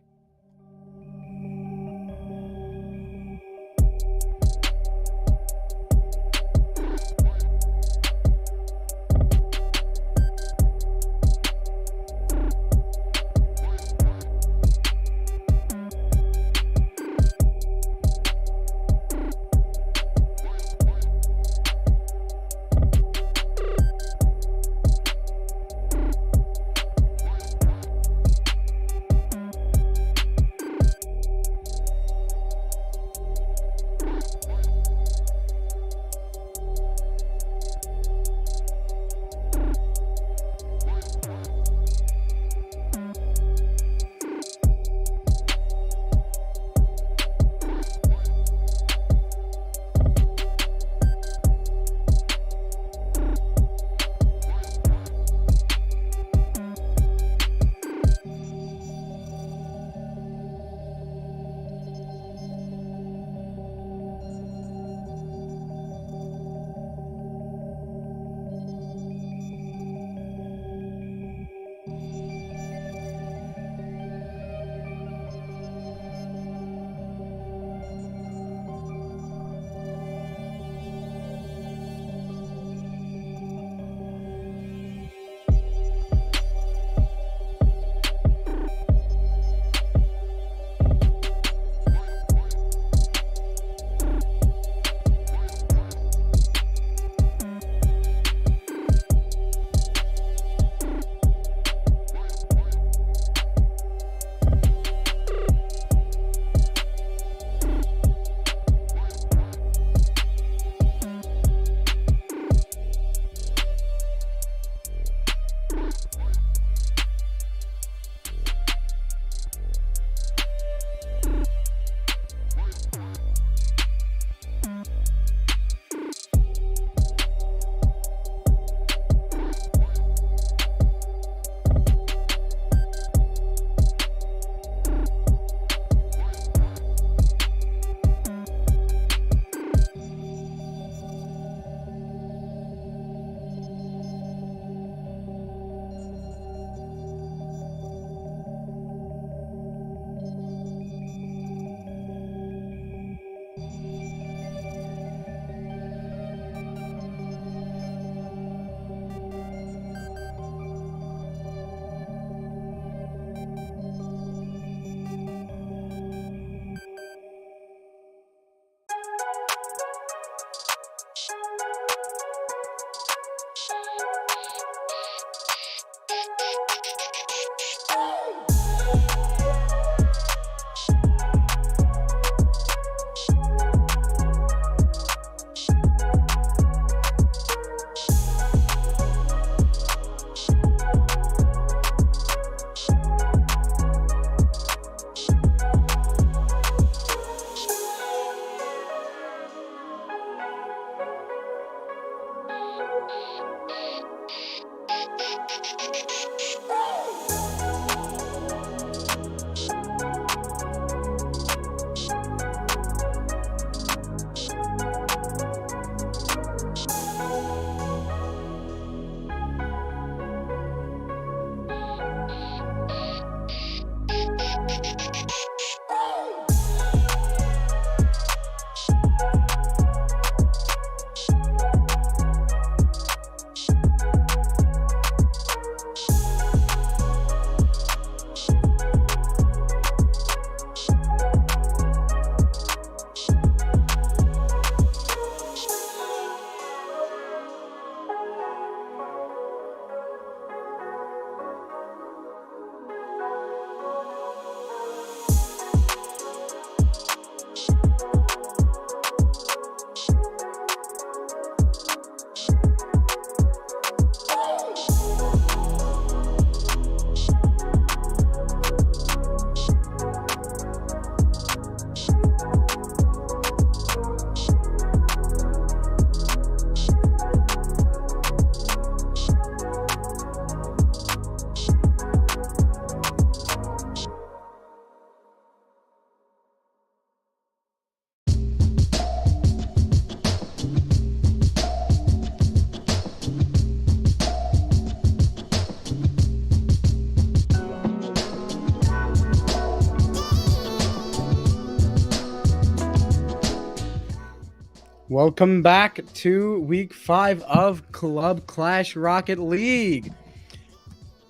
Welcome back to week 5 of Club Clash Rocket League.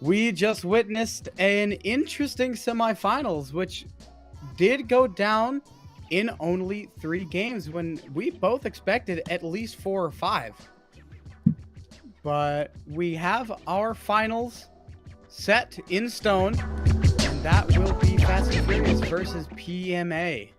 We just witnessed an interesting semifinals, which did go down in only 3 games when we both expected at least 4 or 5. But we have our finals set in stone, and that will be Fast and Furious versus PMA.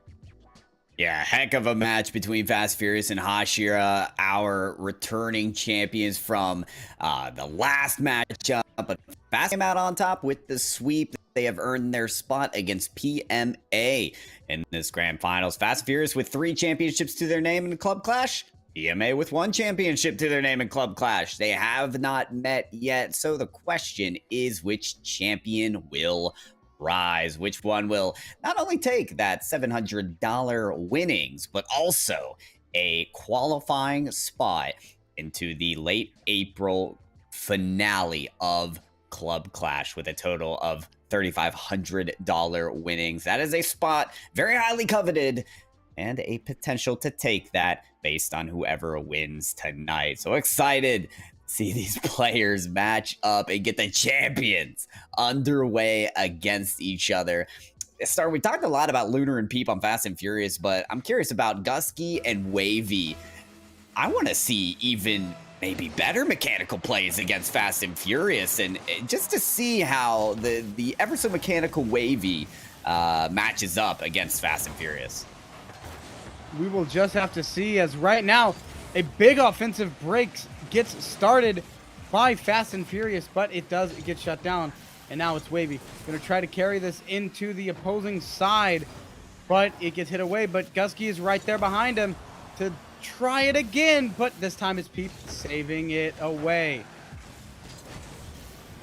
Yeah, heck of a match between Fast Furious and Hashira, our returning champions from the last matchup. But Fast came out on top with the sweep. They have earned their spot against PMA in this grand finals. Fast Furious with 3 championships to their name in Club Clash. PMA with 1 championship to their name in Club Clash. They have not met yet, so the question is which champion will rise, which one will not only take that $700 winnings, but also a qualifying spot into the late April finale of Club Clash with a total of $3,500 winnings. That is a spot very highly coveted and a potential to take that based on whoever wins tonight. So excited see these players match up and get the champions underway against each other. Star, we talked a lot about Lunar and Peep on Fast and Furious, but I'm curious about Gusky and Wavy. I want to see even maybe better mechanical plays against Fast and Furious, and just to see how the ever so mechanical Wavy matches up against Fast and Furious. We will just have to see, as right now a big offensive break gets started by Fast and Furious, but it does get shut down, and now it's Wavy. Gonna try to carry this into the opposing side, but it gets hit away, but Gusky is right there behind him to try it again, but this time it's Peep saving it away.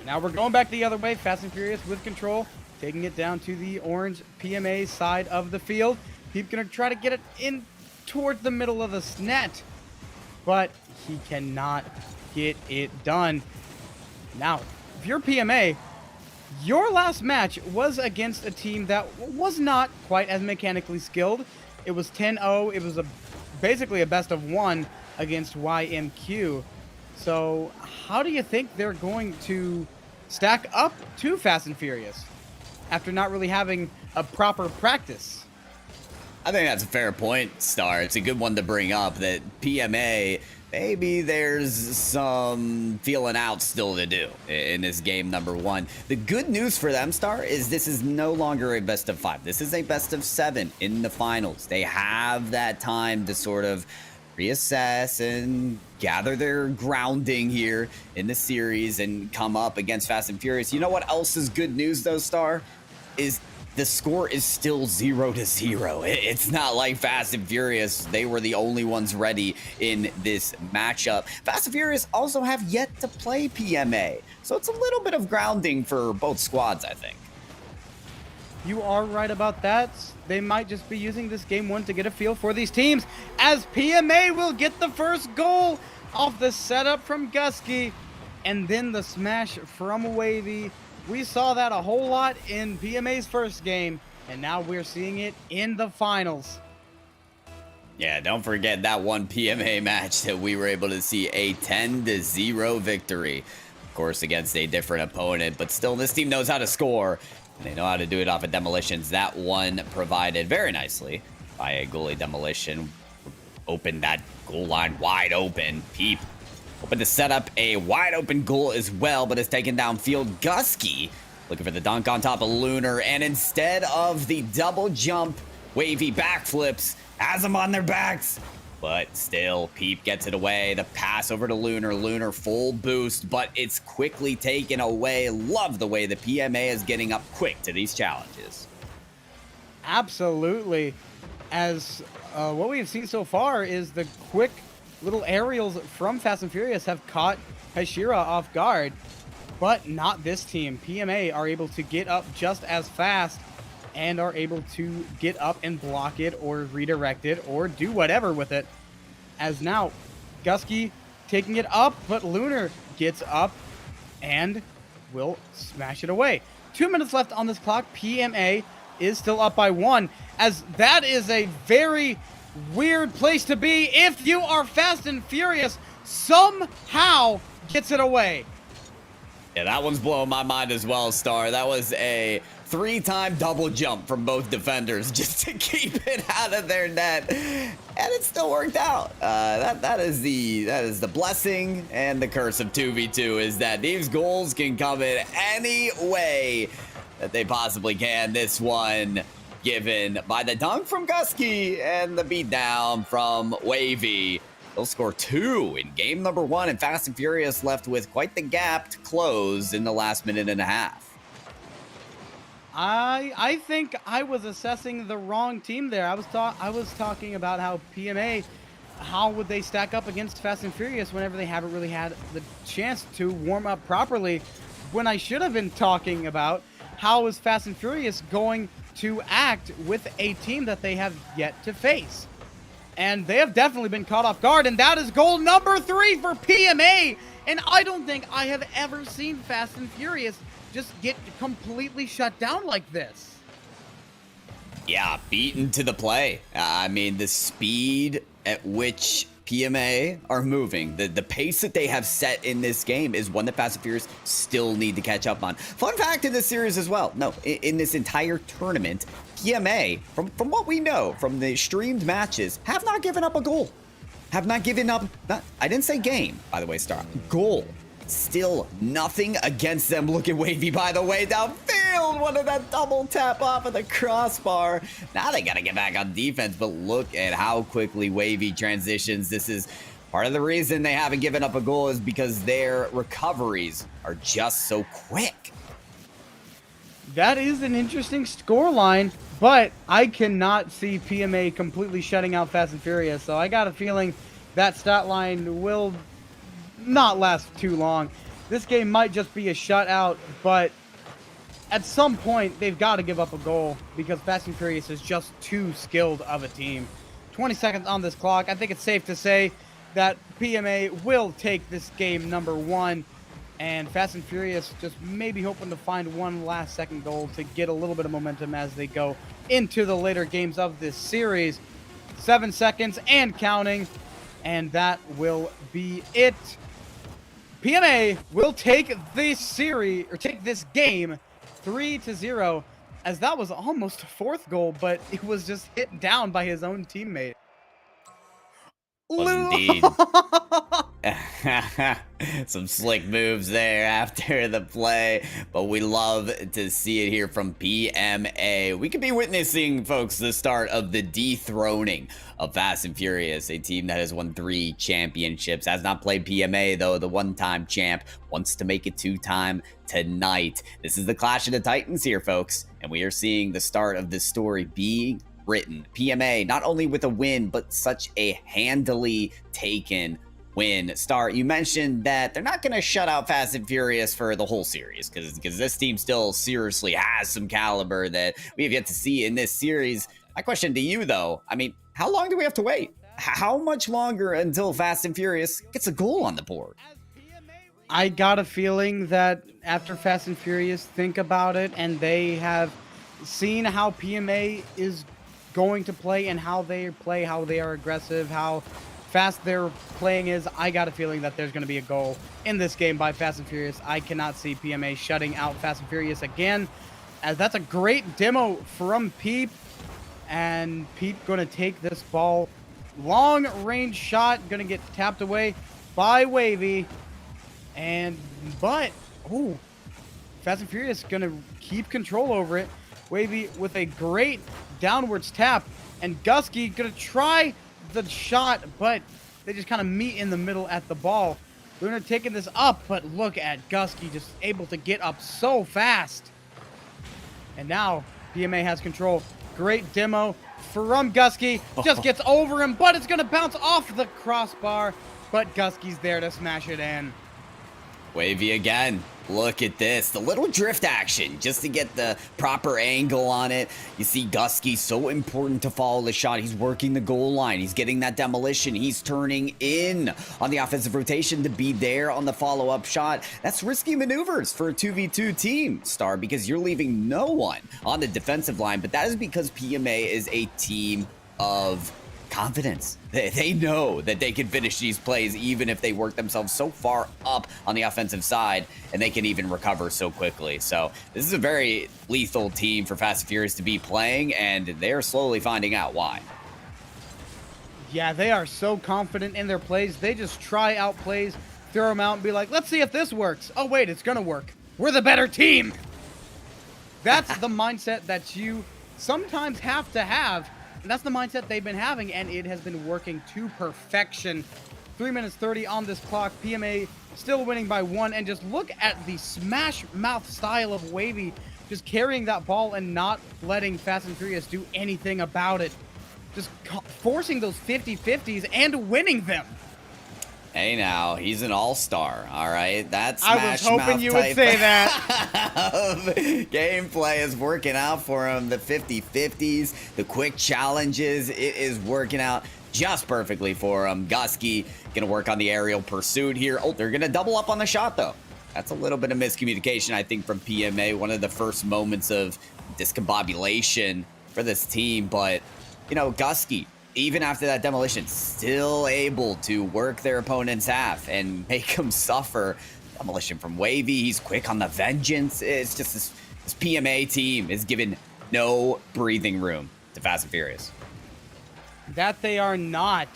Now we're going back the other way. Fast and Furious with control, taking it down to the orange PMA side of the field. Peep gonna try to get it in towards the middle of the net, but he cannot get it done. Now, if you're PMA, your last match was against a team that was not quite as mechanically skilled. It was 10-0. It was basically a best of 1 against YMQ. So how do you think they're going to stack up to Fast and Furious after not really having a proper practice? I think that's a fair point, Star. It's a good one to bring up, that PMA, maybe there's some feeling out still to do in this game number 1. The good news for them, Star, is this is no longer a best of 5. This is a best of 7 in the finals. They have that time to sort of reassess and gather their grounding here in the series and come up against Fast and Furious. You know what else is good news, though, Star? Is the score is still 0-0. It's not like Fast and Furious, they were the only ones ready in this matchup. Fast and Furious also have yet to play PMA, so it's a little bit of grounding for both squads, I think. You are right about that. They might just be using this game 1 to get a feel for these teams, as PMA will get the first goal off the setup from Gusky, and then the smash from Wavy. We saw that a whole lot in PMA's first game, and now we're seeing it in the finals. Yeah, don't forget that one PMA match that we were able to see a 10-0 victory. Of course, against a different opponent, but still, this team knows how to score. And they know how to do it off of demolitions. That one provided very nicely by a goalie demolition. Opened that goal line wide open. Peep hoping to set up a wide open goal as well, but is taken downfield. Gusky looking for the dunk on top of Lunar, and instead of the double jump, Wavy backflips, has them on their backs. But still, Peep gets it away. The pass over to Lunar. Lunar full boost, but it's quickly taken away. Love the way the PMA is getting up quick to these challenges. Absolutely. As what we have seen so far is the quick little aerials from Fast and Furious have caught Hashira off guard, but not this team. PMA are able to get up just as fast and are able to get up and block it or redirect it or do whatever with it. As now, Gusky taking it up, but Lunar gets up and will smash it away. 2 minutes left on this clock. PMA is still up by 1, as that is a very weird place to be if you are Fast and Furious somehow gets it away. Yeah, that one's blowing my mind as well, Star. That was a 3-time double jump from both defenders just to keep it out of their net, and it still worked out. That is the blessing and the curse of 2v2, is that these goals can come in any way that they possibly can. This one given by the dunk from Gusky and the beatdown from Wavy. They'll score 2 in game number 1, and Fast and Furious left with quite the gap to close in the last minute and a half. I think I was assessing the wrong team there. I was talking about how PMA, how would they stack up against Fast and Furious whenever they haven't really had the chance to warm up properly, when I should have been talking about how is Fast and Furious going to act with a team that they have yet to face. And they have definitely been caught off guard, and that is goal number 3 for PMA. And I don't think I have ever seen Fast and Furious just get completely shut down like this. Yeah, beaten to the play. I mean, the speed at which PMA are moving, the pace that they have set in this game is one that Fast and Furious still need to catch up on. Fun fact in this series as well. No, in this entire tournament, PMA, from what we know from the streamed matches, have not given up a goal. Have not given up, I didn't say game, by the way, Star. Goal. Still nothing against them. Look at Wavy, by the way, downfield. One of that double tap off of the crossbar. Now they got to get back on defense, but look at how quickly Wavy transitions. This is part of the reason they haven't given up a goal, is because their recoveries are just so quick. That is an interesting scoreline, but I cannot see PMA completely shutting out Fast and Furious, so I got a feeling that stat line will not last too long. This game might just be a shutout, but at some point they've got to give up a goal, because Fast and Furious is just too skilled of a team. 20 seconds on this clock. I think it's safe to say that PMA will take this game number 1, and Fast and Furious just maybe hoping to find one last second goal to get a little bit of momentum as they go into the later games of this series. 7 seconds and counting, and that will be it. PMA will take this series, or take this game 3-0, as that was almost a 4th goal, but it was just hit down by his own teammate. Indeed. Some slick moves there after the play, but we love to see it here from PMA. We could be witnessing, folks, the start of the dethroning of Fast and Furious, a team that has won 3 championships. Has not played PMA, though. The one-time champ wants to make it 2-time tonight. This is the Clash of the Titans here, folks, and we are seeing the start of this story being written. PMA not only with a win, but such a handily taken win. Star, you mentioned that they're not going to shut out Fast and Furious for the whole series, because this team still seriously has some caliber that we have yet to see in this series. My question to you, though, I mean, how long do we have to wait? How much longer until Fast and Furious gets a goal on the board? I got a feeling that after Fast and Furious think about it, and they have seen how PMA is going to play and how they play, how they are aggressive, how fast their playing is, I got a feeling that there's going to be a goal in this game by Fast and Furious. I cannot see PMA shutting out Fast and Furious again, as that's a great demo from Peep, and Peep going to take this ball, long range shot, going to get tapped away by Wavy, but Fast and Furious going to keep control over it. Wavy with a great downwards tap, and Gusky gonna try the shot, but they just kind of meet in the middle at the ball. Lunar taking this up, but look at Gusky just able to get up so fast. And now PMA has control. Great demo from Gusky. Just gets over him, but it's gonna bounce off the crossbar, but Gusky's there to smash it in. Wavy again. Look at this. The little drift action just to get the proper angle on it. You see Gusky, so important to follow the shot. He's working the goal line. He's getting that demolition. He's turning in on the offensive rotation to be there on the follow-up shot. That's risky maneuvers for a 2v2 team, Star, because you're leaving no one on the defensive line. But that is because PMA is a team of confidence. They know that they can finish these plays even if they work themselves so far up on the offensive side, and they can even recover so quickly. So this is a very lethal team for Fast and Furious to be playing, and they're slowly finding out why. Yeah, they are so confident in their plays. They just try out plays, throw them out, and be like, let's see if this works. Oh, wait, it's going to work. We're the better team. That's the mindset that you sometimes have to have. And that's the mindset they've been having, and it has been working to perfection. 3 minutes 30 on this clock. PMA still winning by 1. And just look at the smash mouth style of Wavy, just carrying that ball and not letting Fast and Furious do anything about it. Just forcing those 50-50s and winning them. Hey now, he's an all-star, all right? That's I was hoping you would say that. Gameplay is working out for him. The 50-50s, the quick challenges, it is working out just perfectly for him. Gusky gonna work on the aerial pursuit here. Oh, they're gonna double up on the shot though. That's a little bit of miscommunication, I think, from PMA. One of the first moments of discombobulation for this team, but you know, Gusky, even after that demolition, still able to work their opponent's half and make them suffer. Demolition from Wavy, he's quick on the vengeance. It's just this PMA team is given no breathing room to Fast and Furious. That they are not.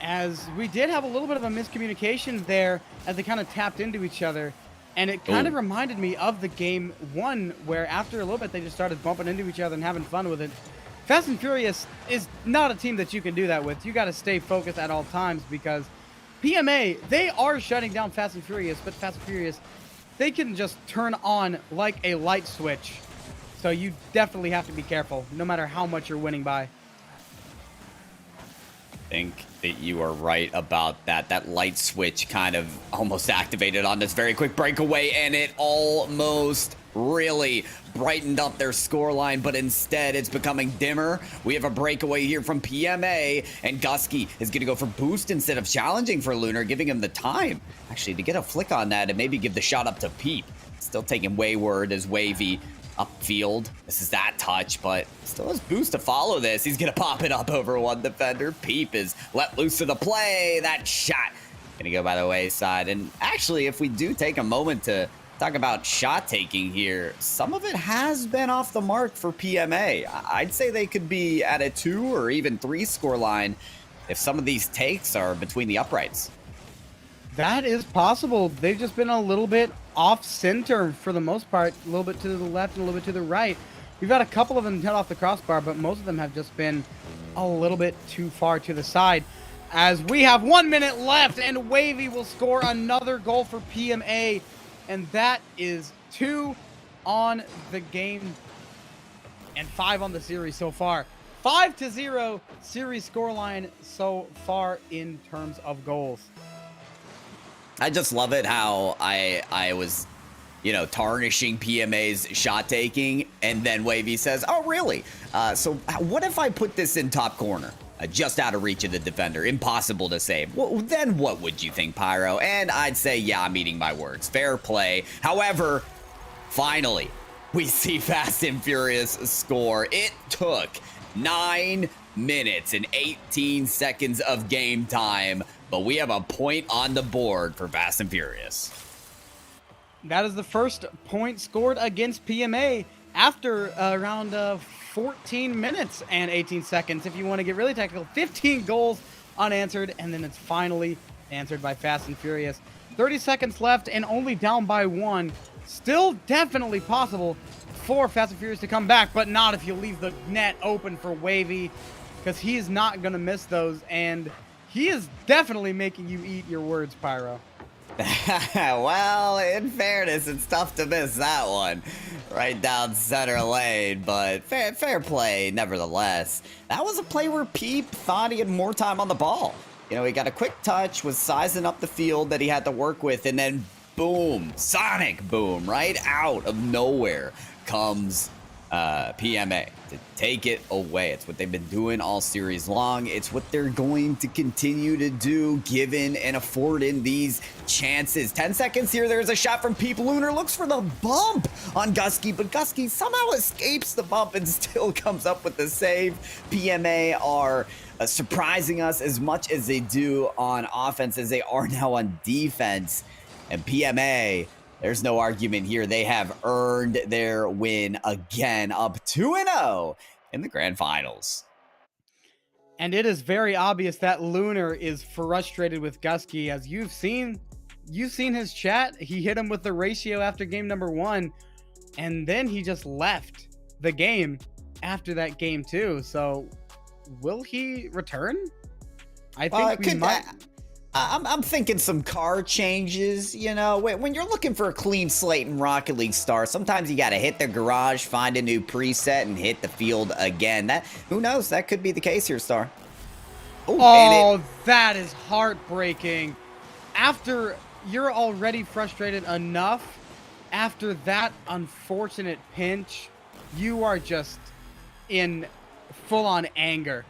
As we did have a little bit of a miscommunication there as they kind of tapped into each other. And it kind of reminded me of the game 1, where after a little bit they just started bumping into each other and having fun with it. Fast and Furious is not a team that you can do that with. You got to stay focused at all times, because PMA, they are shutting down Fast and Furious, but Fast and Furious, they can just turn on like a light switch. So you definitely have to be careful, no matter how much you're winning by. I think that you are right about that. That light switch kind of almost activated on this very quick breakaway, and it almost really brightened up their scoreline, but instead it's becoming dimmer. We have a breakaway here from PMA, and Gusky is going to go for boost instead of challenging for Lunar, giving him the time actually to get a flick on that and maybe give the shot up to Peep. Still taking Wayward as Wavy upfield. This is that touch, but still has boost to follow this. He's going to pop it up over one defender. Peep is let loose to the play. That shot going to go by the wayside. And actually, if we do take a moment to talk about shot taking here, some of it has been off the mark for PMA. I'd say they could be at a 2 or even 3 score line if some of these takes are between the uprights. That is possible. They've just been a little bit off center for the most part, a little bit to the left and a little bit to the right. We've got a couple of them hit off the crossbar, but most of them have just been a little bit too far to the side. As we have 1 minute left, and Wavy will score another goal for PMA. And that is 2 on the game and 5 on the series so far. 5-0 series scoreline so far in terms of goals. I just love it how I was, you know, tarnishing PMA's shot taking, and then Wavy says, oh, really? So what if I put this in top corner? Just out of reach of the defender, impossible to save. Well, then what would you think, Pyro? And I'd say, yeah, I'm eating my words. Fair play. However, finally, we see Fast and Furious score. It took 9 minutes and 18 seconds of game time, but we have a point on the board for Fast and Furious. That is the first point scored against PMA after around 14 minutes and 18 seconds. If you want to get really technical, 15 goals unanswered, and then it's finally answered by Fast and Furious. 30 seconds left and only down by 1. Still definitely possible for Fast and Furious to come back, but not if you leave the net open for Wavy, because he is not going to miss those, and he is definitely making you eat your words, Pyro. Well, in fairness, it's tough to miss that one right down center lane, but fair play nevertheless. That was a play where Peep thought he had more time on the ball. You know, he got a quick touch, was sizing up the field that he had to work with, and then boom, sonic boom, right out of nowhere comes PMA to take it away. It's what they've been doing all series long. It's what they're going to continue to do, given and affording these chances. 10 seconds here. There's a shot from Peep. Lunar looks for the bump on Gusky, but Gusky somehow escapes the bump and still comes up with the save. PMA are surprising us as much as they do on offense as they are now on defense. And PMA, there's no argument here. They have earned their win again, up 2-0 in the grand finals. And it is very obvious that Lunar is frustrated with Gusky, as you've seen his chat. He hit him with the ratio after game number 1, and then he just left the game after that game too. So will he return? I think we might. I'm thinking some card changes, you know. When you're looking for a clean slate in Rocket League Star, sometimes you got to hit the garage, find a new preset, and hit the field again. Who knows? That could be the case here, Star. Oh, that is heartbreaking. After you're already frustrated enough, after that unfortunate pinch, you are just in full-on anger.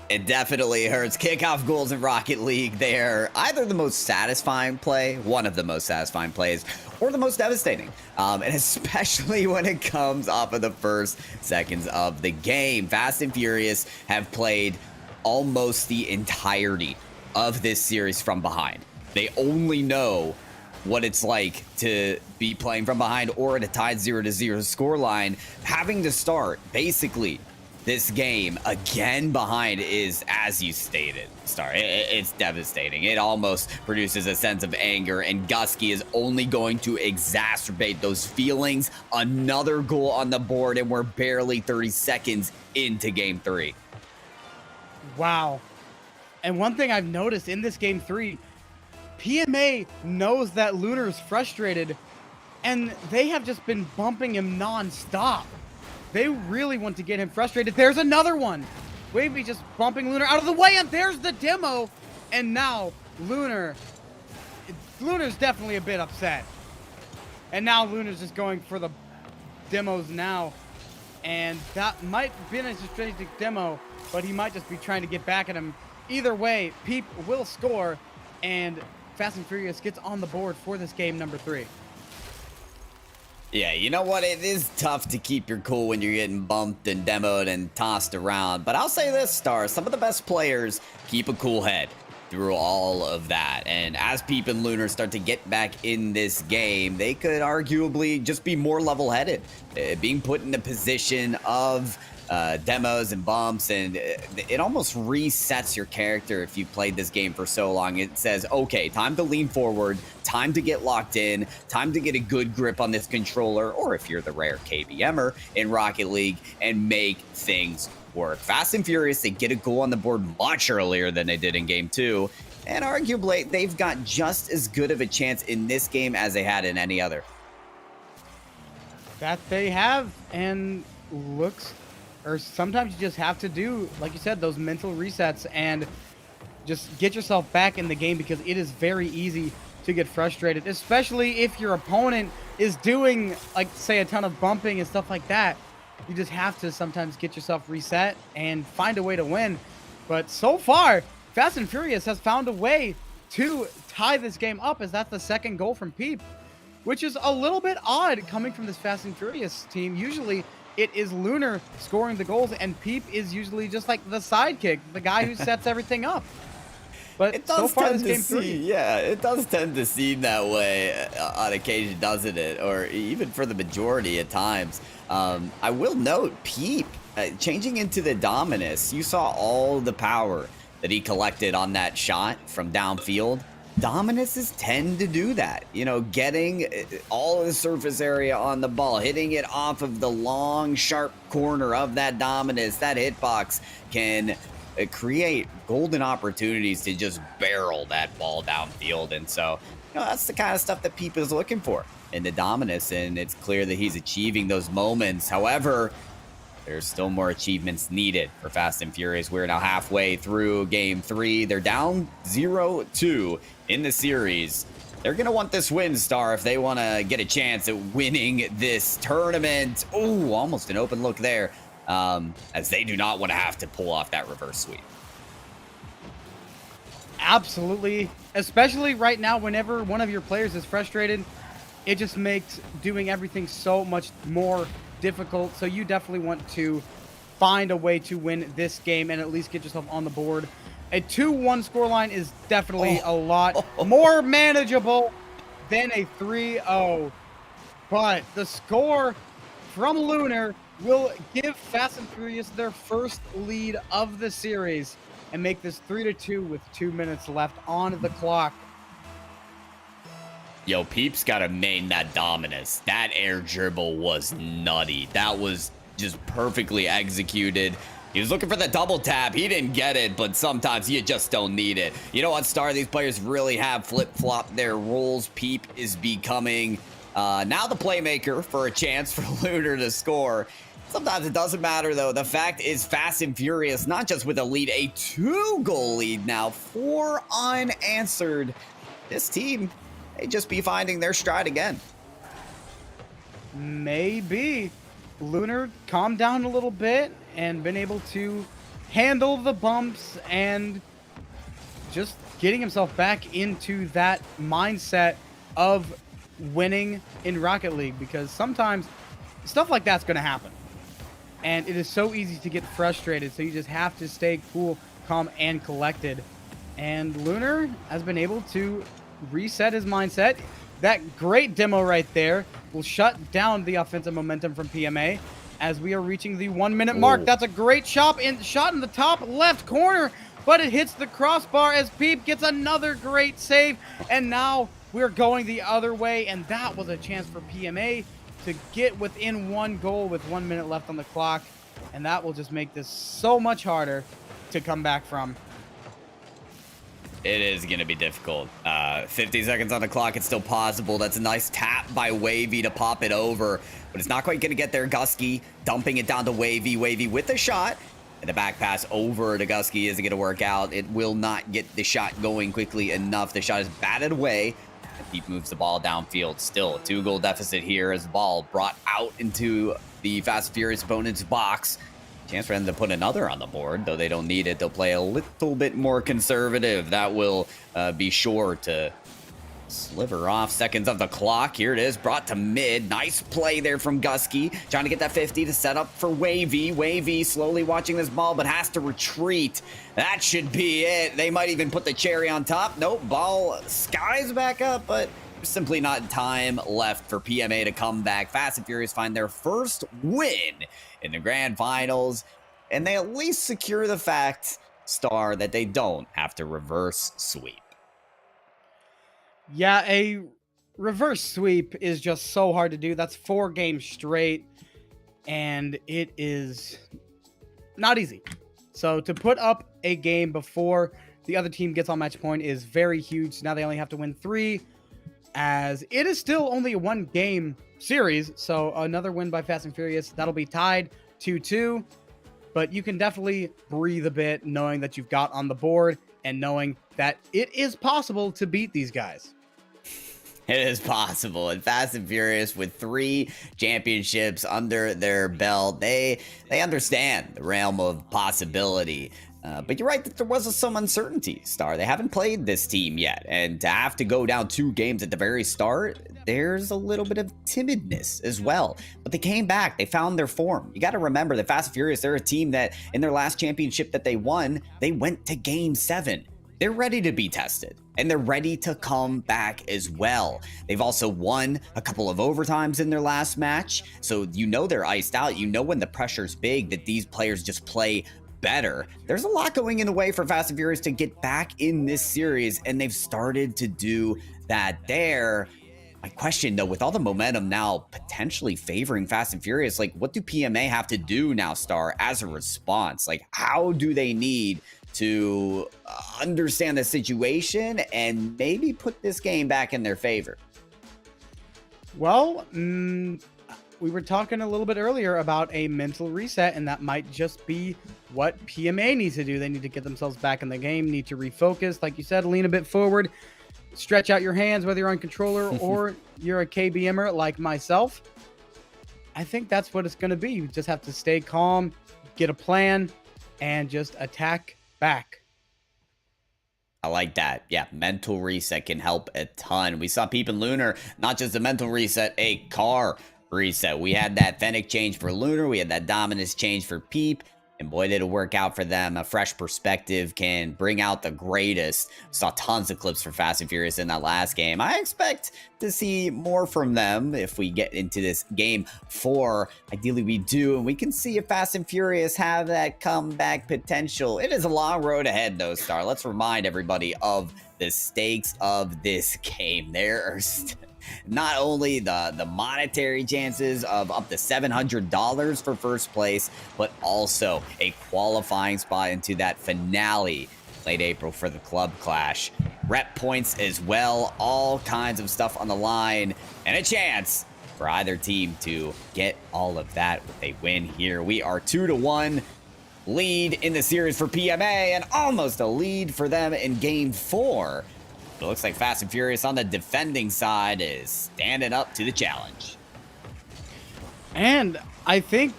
It definitely hurts. Kickoff goals in Rocket League, they're either the most satisfying play, one of the most satisfying plays, or the most devastating. And especially when it comes off of the first seconds of the game. Fast and Furious have played almost the entirety of this series from behind. They only know what it's like to be playing from behind or at a tied 0-0 scoreline. Having to start, basically, this game again behind is, as you stated, Star, it's devastating. It almost produces a sense of anger, and Gusky is only going to exacerbate those feelings. Another goal on the board, and we're barely 30 seconds into game 3. Wow. And one thing I've noticed in this game 3, PMA knows that Lunar's frustrated, and they have just been bumping him non-stop. They really want to get him frustrated. There's another one. Wavy just bumping Lunar out of the way, and there's the demo. And now Lunar's definitely a bit upset. And now Lunar's just going for the demos now. And that might have been a strategic demo, but he might just be trying to get back at him. Either way, Peep will score, and Fast and Furious gets on the board for this game number 3. Yeah, you know what? It is tough to keep your cool when you're getting bumped and demoed and tossed around. But I'll say this, Star, some of the best players keep a cool head through all of that. And as Peep and Lunar start to get back in this game, they could arguably just be more level-headed. Being put in a position of demos and bumps, and it almost resets your character if you played this game for so long. It says, okay, time to lean forward, time to get locked in, time to get a good grip on this controller, or if you're the rare KBMer in Rocket League, and make things work. Fast and Furious, they get a goal on the board much earlier than they did in game 2, and arguably they've got just as good of a chance in this game as they had in any other. That they have, and looks, or sometimes you just have to do, like you said, those mental resets and just get yourself back in the game, because it is very easy to get frustrated, especially if your opponent is doing, like, say, a ton of bumping and stuff like that. You just have to sometimes get yourself reset and find a way to win. But so far, Fast and Furious has found a way to tie this game up, as that's the second goal from Peep, which is a little bit odd coming from this Fast and Furious team. Usually it is Lunar scoring the goals, and Peep is usually just like the sidekick, the guy who sets everything up. But it does so far, tend this game 3. Yeah, it does tend to seem that way on occasion, doesn't it? Or even for the majority at times. I will note, Peep, changing into the Dominus, you saw all the power that he collected on that shot from downfield. Dominuses tend to do that, you know, getting all of the surface area on the ball, hitting it off of the long, sharp corner of that Dominus. That hitbox can create golden opportunities to just barrel that ball downfield. And so, you know, that's the kind of stuff that Peep is looking for in the Dominus, and it's clear that he's achieving those moments. However, there's still more achievements needed for Fast and Furious. We're now halfway through game 3. They're down 0-2 in the series. They're going to want this win, Star, if they want to get a chance at winning this tournament. Oh, almost an open look there, as they do not want to have to pull off that reverse sweep. Absolutely. Especially right now, whenever one of your players is frustrated, it just makes doing everything so much more difficult. So you definitely want to find a way to win this game and at least get yourself on the board. A 2-1 scoreline is definitely a lot more manageable than a 3-0. But the score from Lunar will give Fast and Furious their first lead of the series and make this 3-2 with 2 minutes left on the clock. Yo, Peeps gotta main that dominance. That air dribble was nutty. That was just perfectly executed. He was looking for the double tap. He didn't get it, but sometimes you just don't need it. You know what, Star? These players really have flip-flopped their roles. Peep is becoming now the playmaker for a chance for Lunar to score. Sometimes it doesn't matter, though. The fact is Fast and Furious, not just with a lead, a 2-goal lead now, 4 unanswered. This team, they just be finding their stride again. Maybe Lunar calmed down a little bit and been able to handle the bumps and just getting himself back into that mindset of winning in Rocket League, because sometimes stuff like that's going to happen. And it is so easy to get frustrated, so you just have to stay cool, calm, and collected. And Lunar has been able to reset his mindset. That great demo right there will shut down the offensive momentum from PMA as we are reaching the 1 minute mark. That's a great shot in the top left corner, but it hits the crossbar as Peep gets another great save. And now we're going the other way, and that was a chance for PMA to get within 1 goal with 1 minute left on the clock. And that will just make this so much harder to come back from. It is going to be difficult. 50 seconds on the clock. It's still possible. That's a nice tap by Wavy to pop it over. But it's not quite going to get there. Gusky dumping it down to Wavy. Wavy with the shot. And the back pass over to Gusky isn't going to work out. It will not get the shot going quickly enough. The shot is batted away. And Peep moves the ball downfield. Still a 2-goal deficit here as the ball brought out into the Fast and Furious opponent's box. Chance for them to put another on the board, though they don't need it. They'll play a little bit more conservative. That will be sure to sliver off seconds of the clock. Here it is, brought to mid. Nice play there from Gusky, trying to get that 50 to set up for Wavy. Wavy slowly watching this ball, but has to retreat. That should be it. They might even put the cherry on top. Nope, ball skies back up, but simply not time left for PMA to come back. Fast and Furious find their first win in the grand finals, and they at least secure the fact, Star, that they don't have to reverse sweep. Yeah, a reverse sweep is just so hard to do. That's 4 games straight, and it is not easy. So to put up a game before the other team gets on match point is very huge. Now they only have to win 3, as it is still only a 1-game series. So another win by Fast and Furious, that'll be tied 2-2. But you can definitely breathe a bit knowing that you've got on the board and knowing that it is possible to beat these guys. It is possible. And Fast and Furious, with 3 championships under their belt, they understand the realm of possibility. But you're right that there was some uncertainty, Star. They haven't played this team yet. And to have to go down 2 games at the very start, there's a little bit of timidness as well. But they came back. They found their form. You got to remember that Fast and Furious, they're a team that in their last championship that they won, they went to Game 7. They're ready to be tested, and they're ready to come back as well. They've also won a couple of overtimes in their last match, so you know they're iced out. You know when the pressure's big that these players just play better. There's a lot going in the way for Fast and Furious to get back in this series, and they've started to do that there. My question, though, with all the momentum now potentially favoring Fast and Furious, like, what do PMA have to do now, Star, as a response? Like, how do they need to understand the situation and maybe put this game back in their favor? Well, we were talking a little bit earlier about a mental reset, and that might just be what PMA needs to do. They need to get themselves back in the game, need to refocus. Like you said, lean a bit forward, stretch out your hands, whether you're on controller or you're a KBMer like myself. I think that's what it's going to be. You just have to stay calm, get a plan, and just attack back. I like that. Yeah, mental reset can help a ton. We saw Peep and Lunar, not just a mental reset, a car reset. We had that Fennec change for Lunar. We had that Dominus change for Peep. And boy, did it work out for them. A fresh perspective can bring out the greatest. Saw tons of clips for Fast and Furious in that last game. I expect to see more from them if we get into this game 4. Ideally, we do. And we can see if Fast and Furious have that comeback potential. It is a long road ahead, though, Star. Let's remind everybody of the stakes of this game. There are not only the monetary chances of up to $700 for first place, but also a qualifying spot into that finale late April for the Club Clash. Rep points as well, all kinds of stuff on the line, and a chance for either team to get all of that with a win here. We are 2-1 lead in the series for PMA and almost a lead for them in game 4. It looks like Fast and Furious on the defending side is standing up to the challenge. And I think,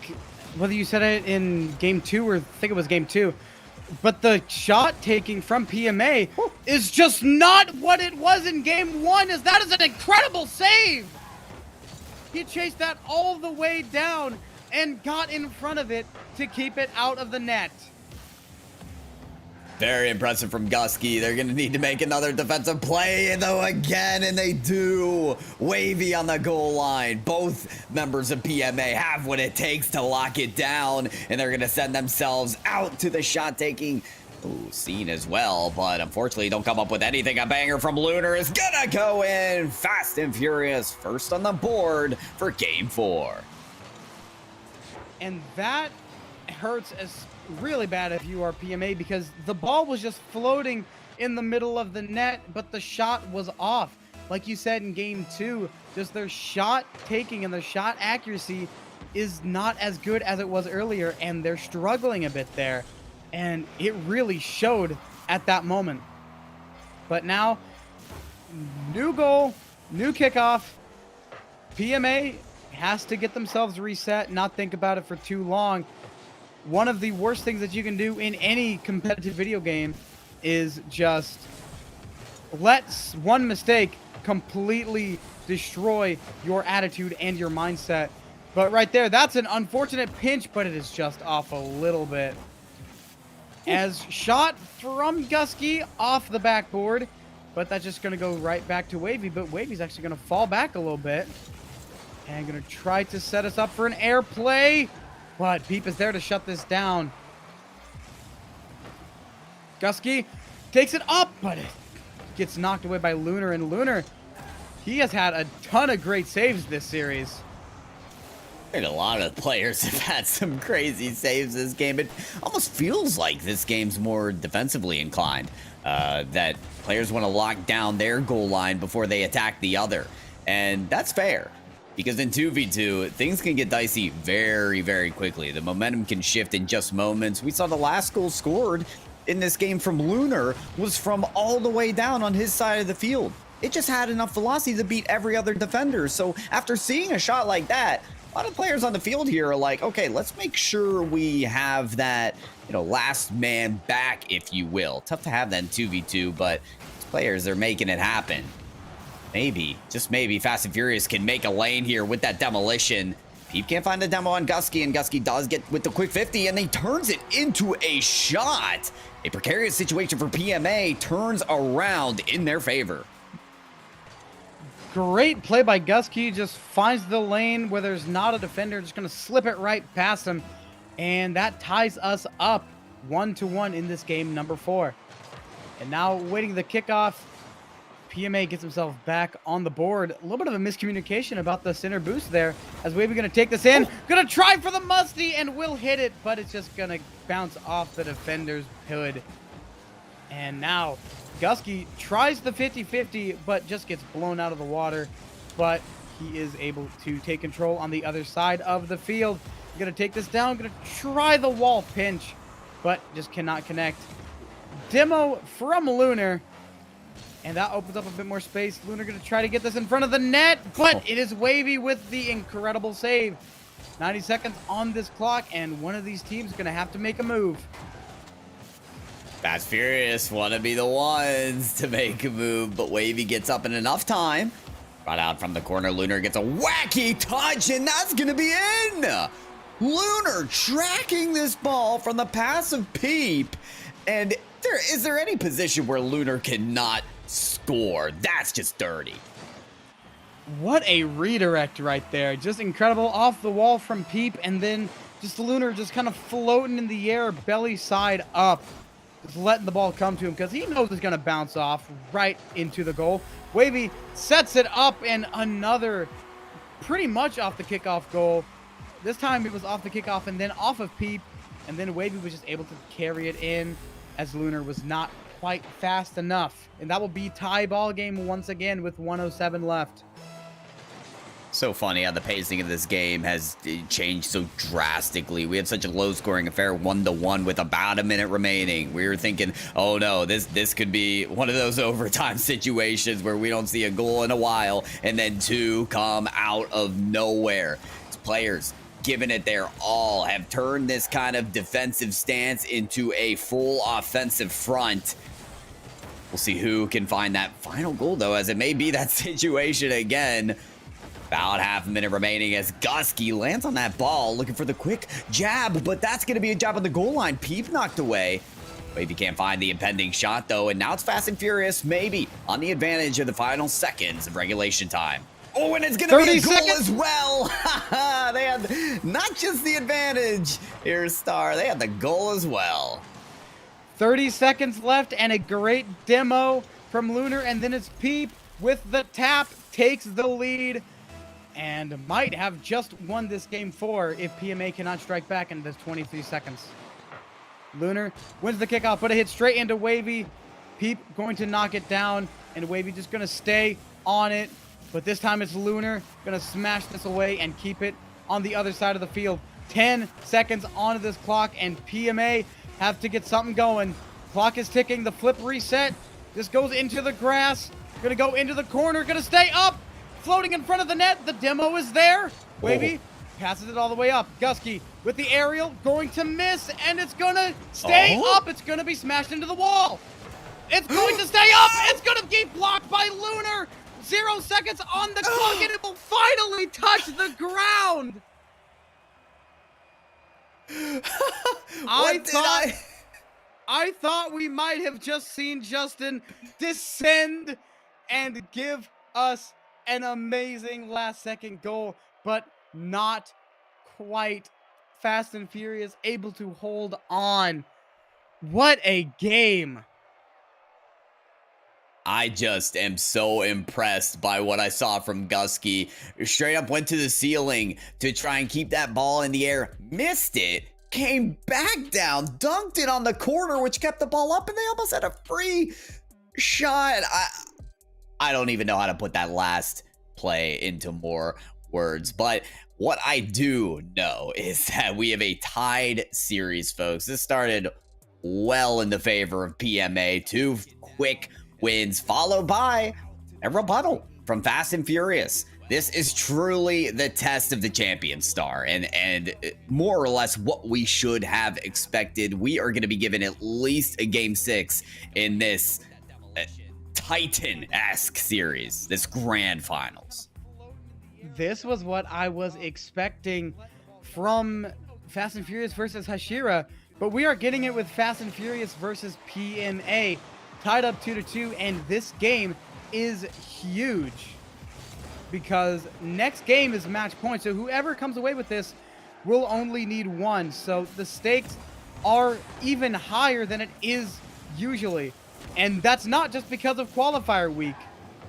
whether you said it in game 2 or I think it was game 2, but the shot taking from PMA is just not what it was in game 1. That is an incredible save. He chased that all the way down and got in front of it to keep it out of the net. Very impressive from Gusky. They're going to need to make another defensive play, though, again, and they do. Wavy on the goal line. Both members of PMA have what it takes to lock it down, and they're going to send themselves out to the shot-taking scene as well, but unfortunately don't come up with anything. A banger from Lunar is going to go in. Fast and Furious first on the board for Game 4. And that hurts as really bad if you are PMA, because the ball was just floating in the middle of the net, but the shot was off. Like you said in game 2, just their shot taking and their shot accuracy is not as good as it was earlier, and they're struggling a bit there, and it really showed at that moment. But now, new goal, new kickoff. PMA has to get themselves reset, not think about it for too long. One of the worst things that you can do in any competitive video game is just let one mistake completely destroy your attitude and your mindset. But right there, that's an unfortunate pinch, but it is just off a little bit. As shot from Gusky off the backboard, but that's just going to go right back to Wavy, but Wavy's actually going to fall back a little bit and going to try to set us up for an air play. But Peep is there to shut this down. Gusky takes it up, but it gets knocked away by Lunar. And Lunar, he has had a ton of great saves this series. And a lot of players have had some crazy saves this game. It almost feels like this game's more defensively inclined. That players want to lock down their goal line before they attack the other. And that's fair. Because in 2v2, things can get dicey very, very quickly. The momentum can shift in just moments. We saw the last goal scored in this game from Lunar was from all the way down on his side of the field. It just had enough velocity to beat every other defender. So after seeing a shot like that, a lot of players on the field here are like, okay, let's make sure we have that, last man back, if you will. Tough to have that in 2v2, but these players are making it happen. Maybe, just maybe, Fast and Furious can make a lane here with that demolition. Peep can't find the demo on Gusky, and Gusky does get with the quick 50, and he turns it into a shot. A precarious situation for PMA turns around in their favor. Great play by Gusky, just finds the lane where there's not a defender, just going to slip it right past him, and that ties us up 1-1 in this game number 4. And now waiting the kickoff. PMA gets himself back on the board. A little bit of a miscommunication about the center boost there. As Wavy going to take this in. Going to try for the musty and will hit it, but it's just going to bounce off the defender's hood. And now Gusky tries the 50-50, but just gets blown out of the water. But he is able to take control on the other side of the field. Going to take this down. Going to try the wall pinch, but just cannot connect. Demo from Lunar. And that opens up a bit more space. Lunar going to try to get this in front of the net, but it is Wavy with the incredible save. 90 seconds on this clock, and one of these teams is going to have to make a move. Fast Furious want to be the ones to make a move, but Wavy gets up in enough time Right out from the corner, Lunar gets a wacky touch, and that's going to be in. Lunar tracking this ball from the pass of Peep. And is there any position where Lunar cannot score? That's just dirty. What a redirect right there. Just incredible, off the wall from Peep, and then just Lunar just kind of floating in the air, belly side up. Just letting the ball come to him because he knows it's going to bounce off right into the goal. Wavy sets it up, and another pretty much off the kickoff goal. This time it was off the kickoff and then off of Peep, and then Wavy was just able to carry it in as Lunar was not quite fast enough. And that will be tie ball game once again with 1:07 left. So funny how the pacing of this game has changed so drastically. We had such a low-scoring affair, 1-1 with about a minute remaining. We were thinking, oh no, this could be one of those overtime situations where we don't see a goal in a while, and then two come out of nowhere. It's players giving it their all, have turned this kind of defensive stance into a full offensive front. We'll see who can find that final goal, though, as it may be that situation again. About half a minute remaining as Gusky lands on that ball, looking for the quick jab, but that's going to be a jab on the goal line. Peep knocked away. Wavy can't find the impending shot, though, and now it's Fast and Furious, maybe, on the advantage of the final seconds of regulation time. Oh, and it's going to be a goal as well. They had not just the advantage here, Star. They had the goal as well. 30 seconds left, and a great demo from Lunar, and then it's Peep with the tap, takes the lead, and might have just won this game 4 if PMA cannot strike back in this 23 seconds. Lunar wins the kickoff, but it hits straight into Wavy. Peep going to knock it down, and Wavy just going to stay on it. But this time it's Lunar going to smash this away and keep it on the other side of the field. 10 seconds onto this clock, and PMA have to get something going. Clock is ticking. The flip reset. This goes into the grass. Going to go into the corner. Going to stay up. Floating in front of the net. The demo is there. Wavy passes it all the way up. Gusky with the aerial. Going to miss, and it's going to stay up. It's going to be smashed into the wall. It's going to stay up. It's going to get blocked by Lunar. 0 seconds on the clock, and it will finally touch the ground. I thought we might have just seen Justin descend and give us an amazing last-second goal, but not quite. Fast and Furious able to hold on. What a game. I just am so impressed by what I saw from Gusky. Straight up went to the ceiling to try and keep that ball in the air. Missed it. Came back down. Dunked it on the corner, which kept the ball up. And they almost had a free shot. I don't even know how to put that last play into more words. But what I do know is that we have a tied series, folks. This started well in the favor of PMA. 2 quick wins, followed by a rebuttal from Fast and Furious. This is truly the test of the champion, Star, and more or less what we should have expected. We are going to be given at least a Game 6 in this Titan-esque series, this grand finals. This was what I was expecting from Fast and Furious versus Hashira, but we are getting it with Fast and Furious versus PMA. Tied up 2-2, and this game is huge because next game is match point. So whoever comes away with this will only need 1. So the stakes are even higher than it is usually. And that's not just because of qualifier week.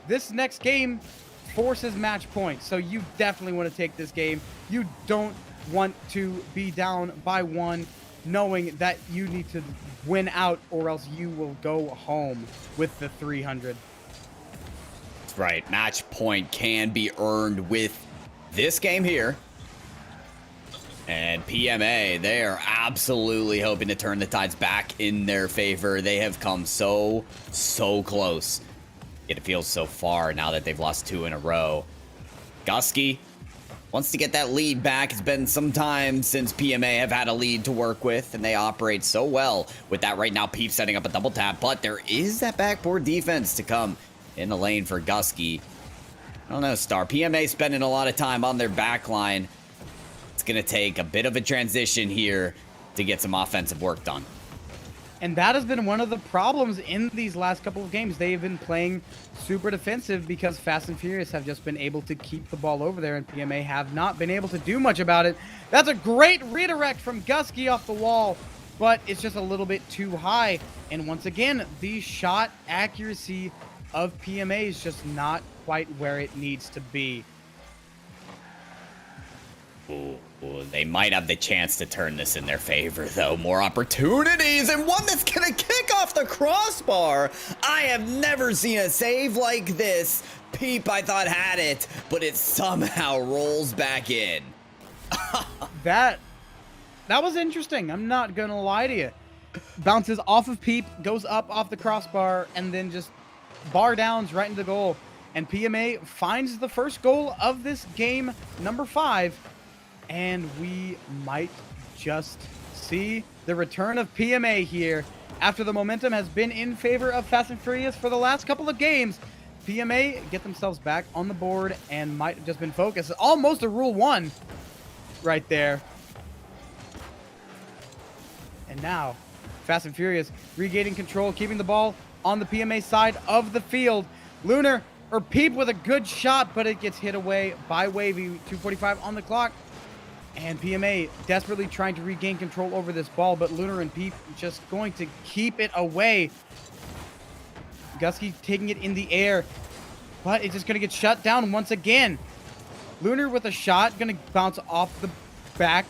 This next game forces match points. So you definitely want to take this game. You don't want to be down by 1, knowing that you need to win out or else you will go home with the 300. That's right. Match point can be earned with this game here. And PMA, they are absolutely hoping to turn the tides back in their favor. They have come so close. It feels so far now that they've lost 2 in a row. Gusky wants to get that lead back. It's been some time since PMA have had a lead to work with, and they operate so well with that right now. Peep setting up a double tap, but there is that backboard defense to come in the lane for Gusky. I don't know, Star. PMA spending a lot of time on their back line. It's going to take a bit of a transition here to get some offensive work done. And that has been one of the problems in these last couple of games. They've been playing super defensive because Fast and Furious have just been able to keep the ball over there, and PMA have not been able to do much about it. That's a great redirect from Gusky off the wall, but it's just a little bit too high. And once again, the shot accuracy of PMA is just not quite where it needs to be. Ooh, they might have the chance to turn this in their favor, though. More opportunities, and one that's gonna kick off the crossbar. I have never seen a save like this. Peep, I thought, had it, but it somehow rolls back in. That was interesting. I'm not gonna lie to you. Bounces off of Peep, goes up off the crossbar, and then just bar downs right into the goal. And PMA finds the first goal of this game, number 5. And we might just see the return of PMA here. After the momentum has been in favor of Fast and Furious for the last couple of games, PMA get themselves back on the board and might have just been focused. Almost a Rule 1 right there. And now, Fast and Furious regaining control, keeping the ball on the PMA side of the field. Lunar, or Peep with a good shot, but it gets hit away by Wavy. 2:45 on the clock. And PMA desperately trying to regain control over this ball, but Lunar and Peep just going to keep it away. Gusky taking it in the air, but it's just going to get shut down once again. Lunar with a shot, going to bounce off the back.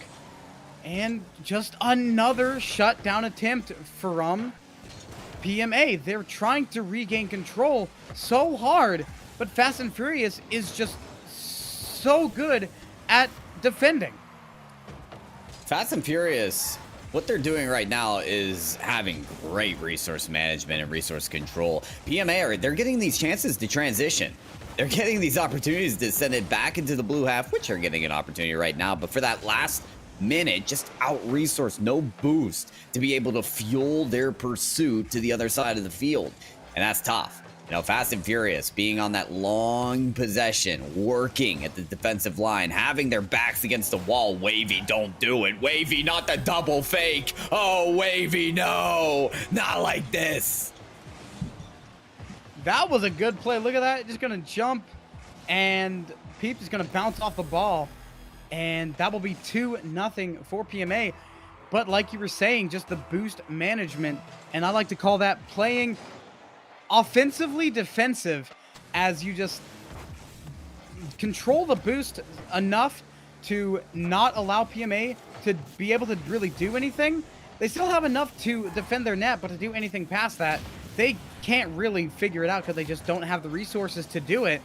And just another shutdown attempt from PMA. They're trying to regain control so hard, but Fast and Furious is just so good at defending. Fast and Furious, what they're doing right now is having great resource management and resource control. PMA, they're getting these chances to transition. They're getting these opportunities to send it back into the blue half, which are getting an opportunity right now. But for that last minute, just out-resource, no boost to be able to fuel their pursuit to the other side of the field. And that's tough. You know, Fast and Furious being on that long possession, working at the defensive line, having their backs against the wall. Wavy, don't do it. Wavy, not the double fake. Oh, Wavy, no, not like this. That was a good play. Look at that. Just going to jump, and Peep is going to bounce off the ball. And that will be 2-0 for PMA. But like you were saying, just the boost management. And I like to call that playing offensively defensive, as you just control the boost enough to not allow PMA to be able to really do anything. They still have enough to defend their net, but to do anything past that, they can't really figure it out because they just don't have the resources to do it.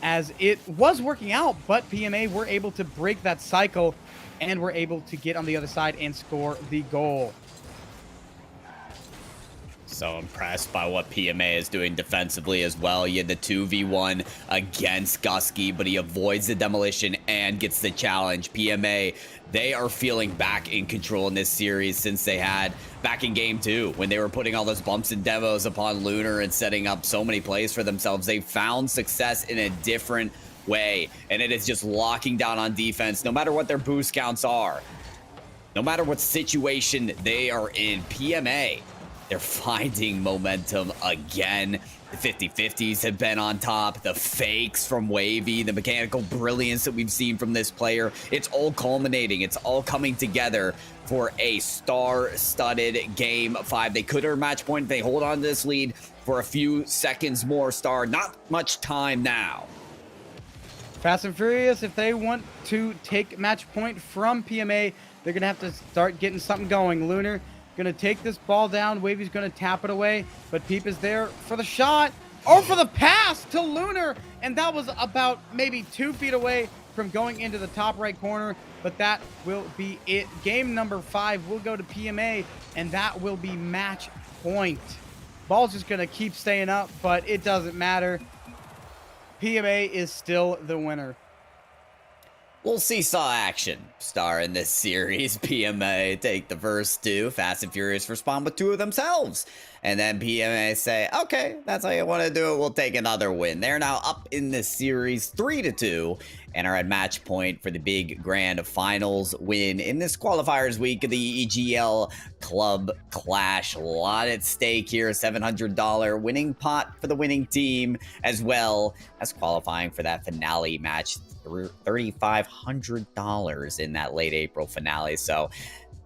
As it was working out, but PMA were able to break that cycle and were able to get on the other side and score the goal. So impressed by what PMA is doing defensively as well. He had the 2v1 against Gusky, but he avoids the demolition and gets the challenge. PMA, they are feeling back in control in this series since they had back in game 2 when they were putting all those bumps and demos upon Lunar and setting up so many plays for themselves. They found success in a different way, and it is just locking down on defense no matter what their boost counts are, no matter what situation they are in. PMA, they're finding momentum again. The 50-50s have been on top. The fakes from Wavy, the mechanical brilliance that we've seen from this player. It's all culminating. It's all coming together for a star-studded game 5. They could earn match point if they hold on to this lead for a few seconds more. Star, not much time now. Fast and Furious, if they want to take match point from PMA, they're going to have to start getting something going. Lunar going to take this ball down. Wavy's going to tap it away, but Peep is there for the shot or for the pass to Lunar, and that was about maybe 2 feet away from going into the top right corner, but that will be it. Game number 5 will go to PMA, and that will be match point. Ball's just going to keep staying up, but it doesn't matter. PMA is still the winner. We'll seesaw action star in this series. PMA take the first two. Fast and Furious respond with two of themselves. And then PMA say, okay, that's how you want to do it. We'll take another win. They're now up in this series 3-2 and are at match point for the big grand finals win in this qualifiers week of the EGL Club Clash. A lot at stake here. $700 winning pot for the winning team, as well as qualifying for that finale match. $3,500 in that late April finale. So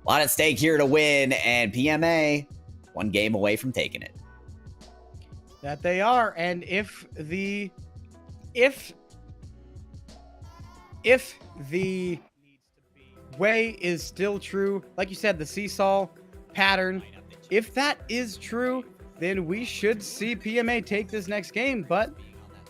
a lot at stake here to win, and PMA one game away from taking it. That they are. And if the way is still true, like you said, the seesaw pattern, if that is true, then we should see PMA take this next game. But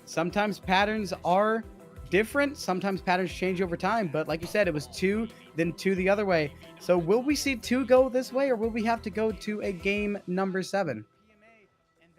sometimes patterns are different. Sometimes patterns change over time. But like you said, it was 2, then 2 the other way. So will we see 2 go this way, or will we have to go to a game number 7?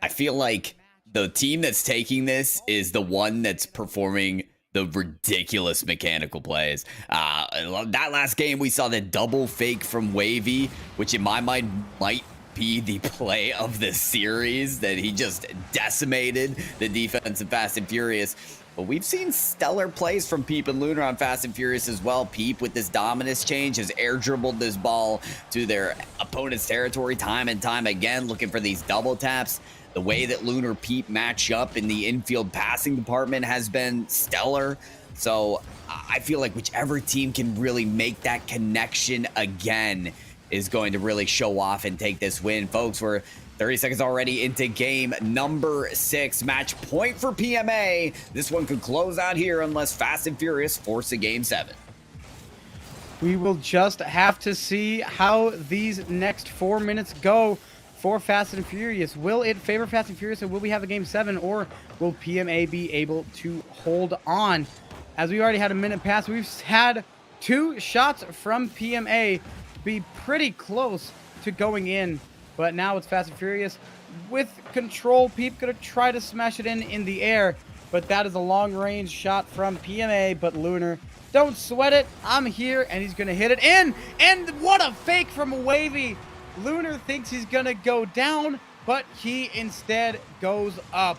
I feel like the team that's taking this is the one that's performing the ridiculous mechanical plays. That last game, we saw the double fake from Wavy, which in my mind might be the play of the series, that he just decimated the defense of Fast and Furious. But we've seen stellar plays from Peep and Lunar on Fast and Furious as well. Peep, with this dominance change, has air dribbled this ball to their opponent's territory time and time again, looking for these double taps. The way that Lunar Peep match up in the infield passing department has been stellar. So I feel like whichever team can really make that connection again is going to really show off and take this win. Folks, we're 30 seconds already into game number 6. Match point for PMA. This one could close out here unless Fast and Furious force a game 7. We will just have to see how these next 4 minutes go for Fast and Furious. Will it favor Fast and Furious, and will we have a game 7, or will PMA be able to hold on? As we already had a minute pass, we've had 2 shots from PMA be pretty close to going in, but now it's Fast and Furious with control. Peep gonna try to smash it in the air, but that is a long-range shot from PMA. But Lunar, don't sweat it, I'm here, and he's gonna hit it in. And what a fake from Wavy. Lunar thinks he's gonna go down, but he instead goes up.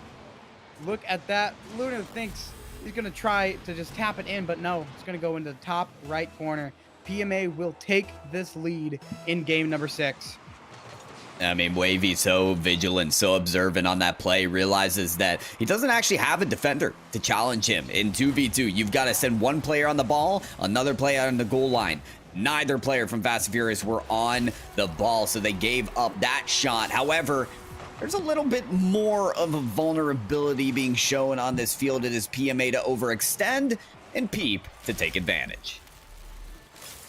Look at that. Lunar thinks he's gonna try to just tap it in, but no, it's gonna go into the top right corner. PMA will take this lead in game number 6. I mean, Wavy's so vigilant, so observant on that play, realizes that he doesn't actually have a defender to challenge him in 2v2. You've got to send one player on the ball, another player on the goal line. Neither player from Fast and Furious were on the ball, so they gave up that shot. However, there's a little bit more of a vulnerability being shown on this field. It is PMA to overextend and Peep to take advantage.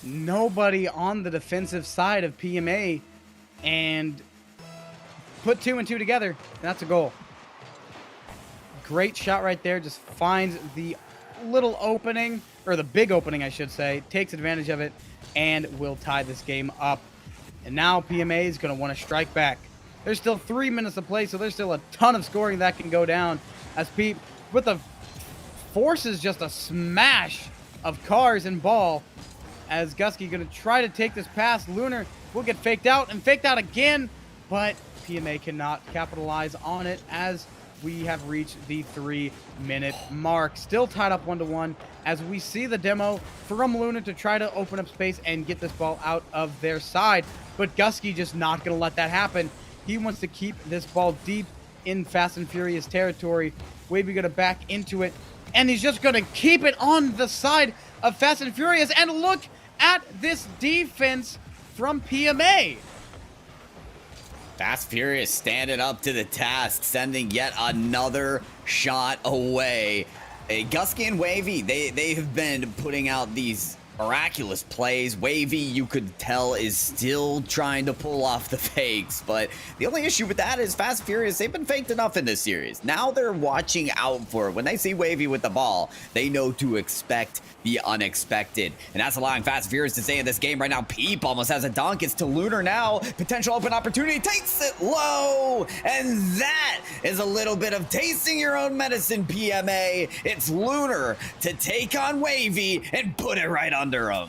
Nobody on the defensive side of PMA, and put 2 and 2 together, and that's a goal. Great shot right there. Just finds the little opening, or the big opening, I should say, takes advantage of it, and will tie this game up. And now PMA is going to want to strike back. There's still 3 minutes to play, so there's still a ton of scoring that can go down, as Peep, with the forces just a smash of cars and ball, as Gusky going to try to take this pass. Lunar will get faked out and faked out again, but PMA cannot capitalize on it, as we have reached the 3-minute mark. Still tied up 1-1, as we see the demo from Lunar to try to open up space and get this ball out of their side. But Gusky just not going to let that happen. He wants to keep this ball deep in Fast and Furious territory. Wavy going to back into it, and he's just going to keep it on the side of Fast and Furious. And look at this defense from PMA. Fast Furious standing up to the task, sending yet another shot away. Gusky and Wavy, they have been putting out these miraculous plays. Wavy, you could tell, is still trying to pull off the fakes, but the only issue with that is Fast and Furious, they've been faked enough in this series. Now they're watching out for it. When they see Wavy with the ball, they know to expect the unexpected, and that's allowing Fast and Furious to stay in this game right now. Peep almost has a dunk. It's to Lunar now. Potential open opportunity, takes it low, and that is a little bit of tasting your own medicine, PMA. It's Lunar to take on Wavy and put it right under him.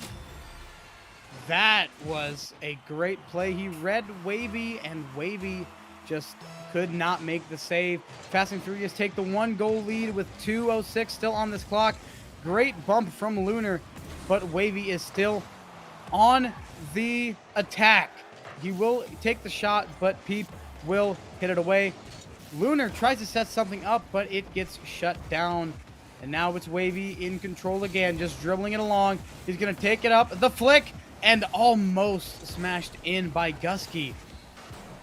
That was a great play. He read Wavy, and Wavy just could not make the save. Fast and Furious take the 1-goal lead with 2:06 still on this clock. Great bump from Lunar, but Wavy is still on the attack. He will take the shot, but Peep will hit it away. Lunar tries to set something up, but it gets shut down. And now it's Wavy in control again, just dribbling it along. He's going to take it up, the flick, and almost smashed in by Gusky.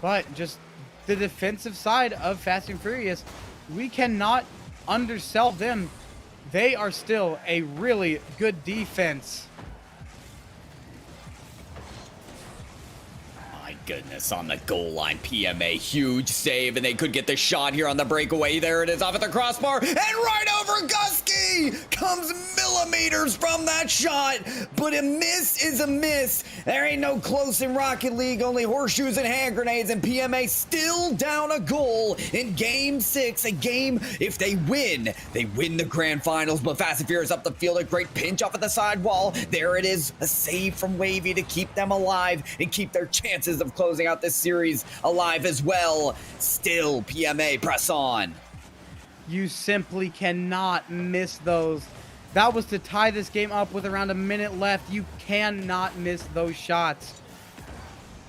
But just the defensive side of Fast and Furious, we cannot undersell them. They are still a really good defense. Goodness, on the goal line, PMA, huge save, and they could get the shot here on the breakaway. There it is, off at the crossbar, and right over Gusky! Comes millimeters from that shot, but a miss is a miss. There ain't no close in Rocket League, only horseshoes and hand grenades, and PMA still down a goal in Game 6. A game, if they win the grand finals, but Fast and Furious up the field, a great pinch off at the side wall. There it is, a save from Wavy to keep them alive and keep their chances of closing out this series alive as well. Still, PMA press on. You simply cannot miss those. That was to tie this game up with around a minute left. You cannot miss those shots.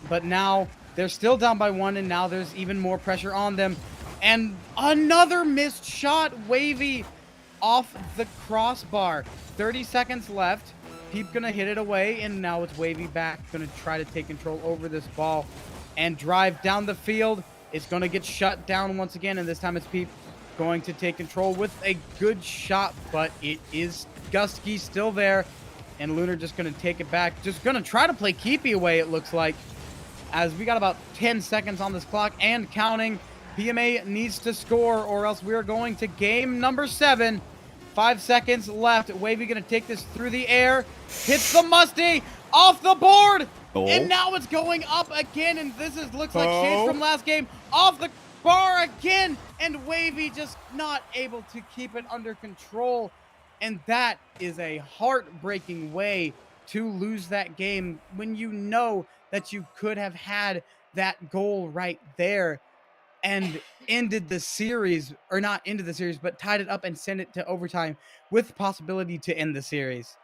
But now they're still down by 1, and now there's even more pressure on them. And another missed shot. Wavy off the crossbar. 30 seconds left. Peep gonna hit it away, and now it's Wavy back. Gonna try to take control over this ball and drive down the field. It's gonna get shut down once again, and this time it's Peep going to take control with a good shot, but it is Gusky still there, and Lunar just gonna take it back. Just gonna try to play keepy away, it looks like, as we got about 10 seconds on this clock and counting. PMA needs to score, or else we are going to game number 7. 5 seconds left. Wavy gonna take this through the air. Hits the Musty off the board. Oh. And now it's going up again. And this looks like shades from last game. Off the bar again. And Wavy just not able to keep it under control. And that is a heartbreaking way to lose that game when you know that you could have had that goal right there and ended the series, or not ended the series, but tied it up and sent it to overtime with possibility to end the series.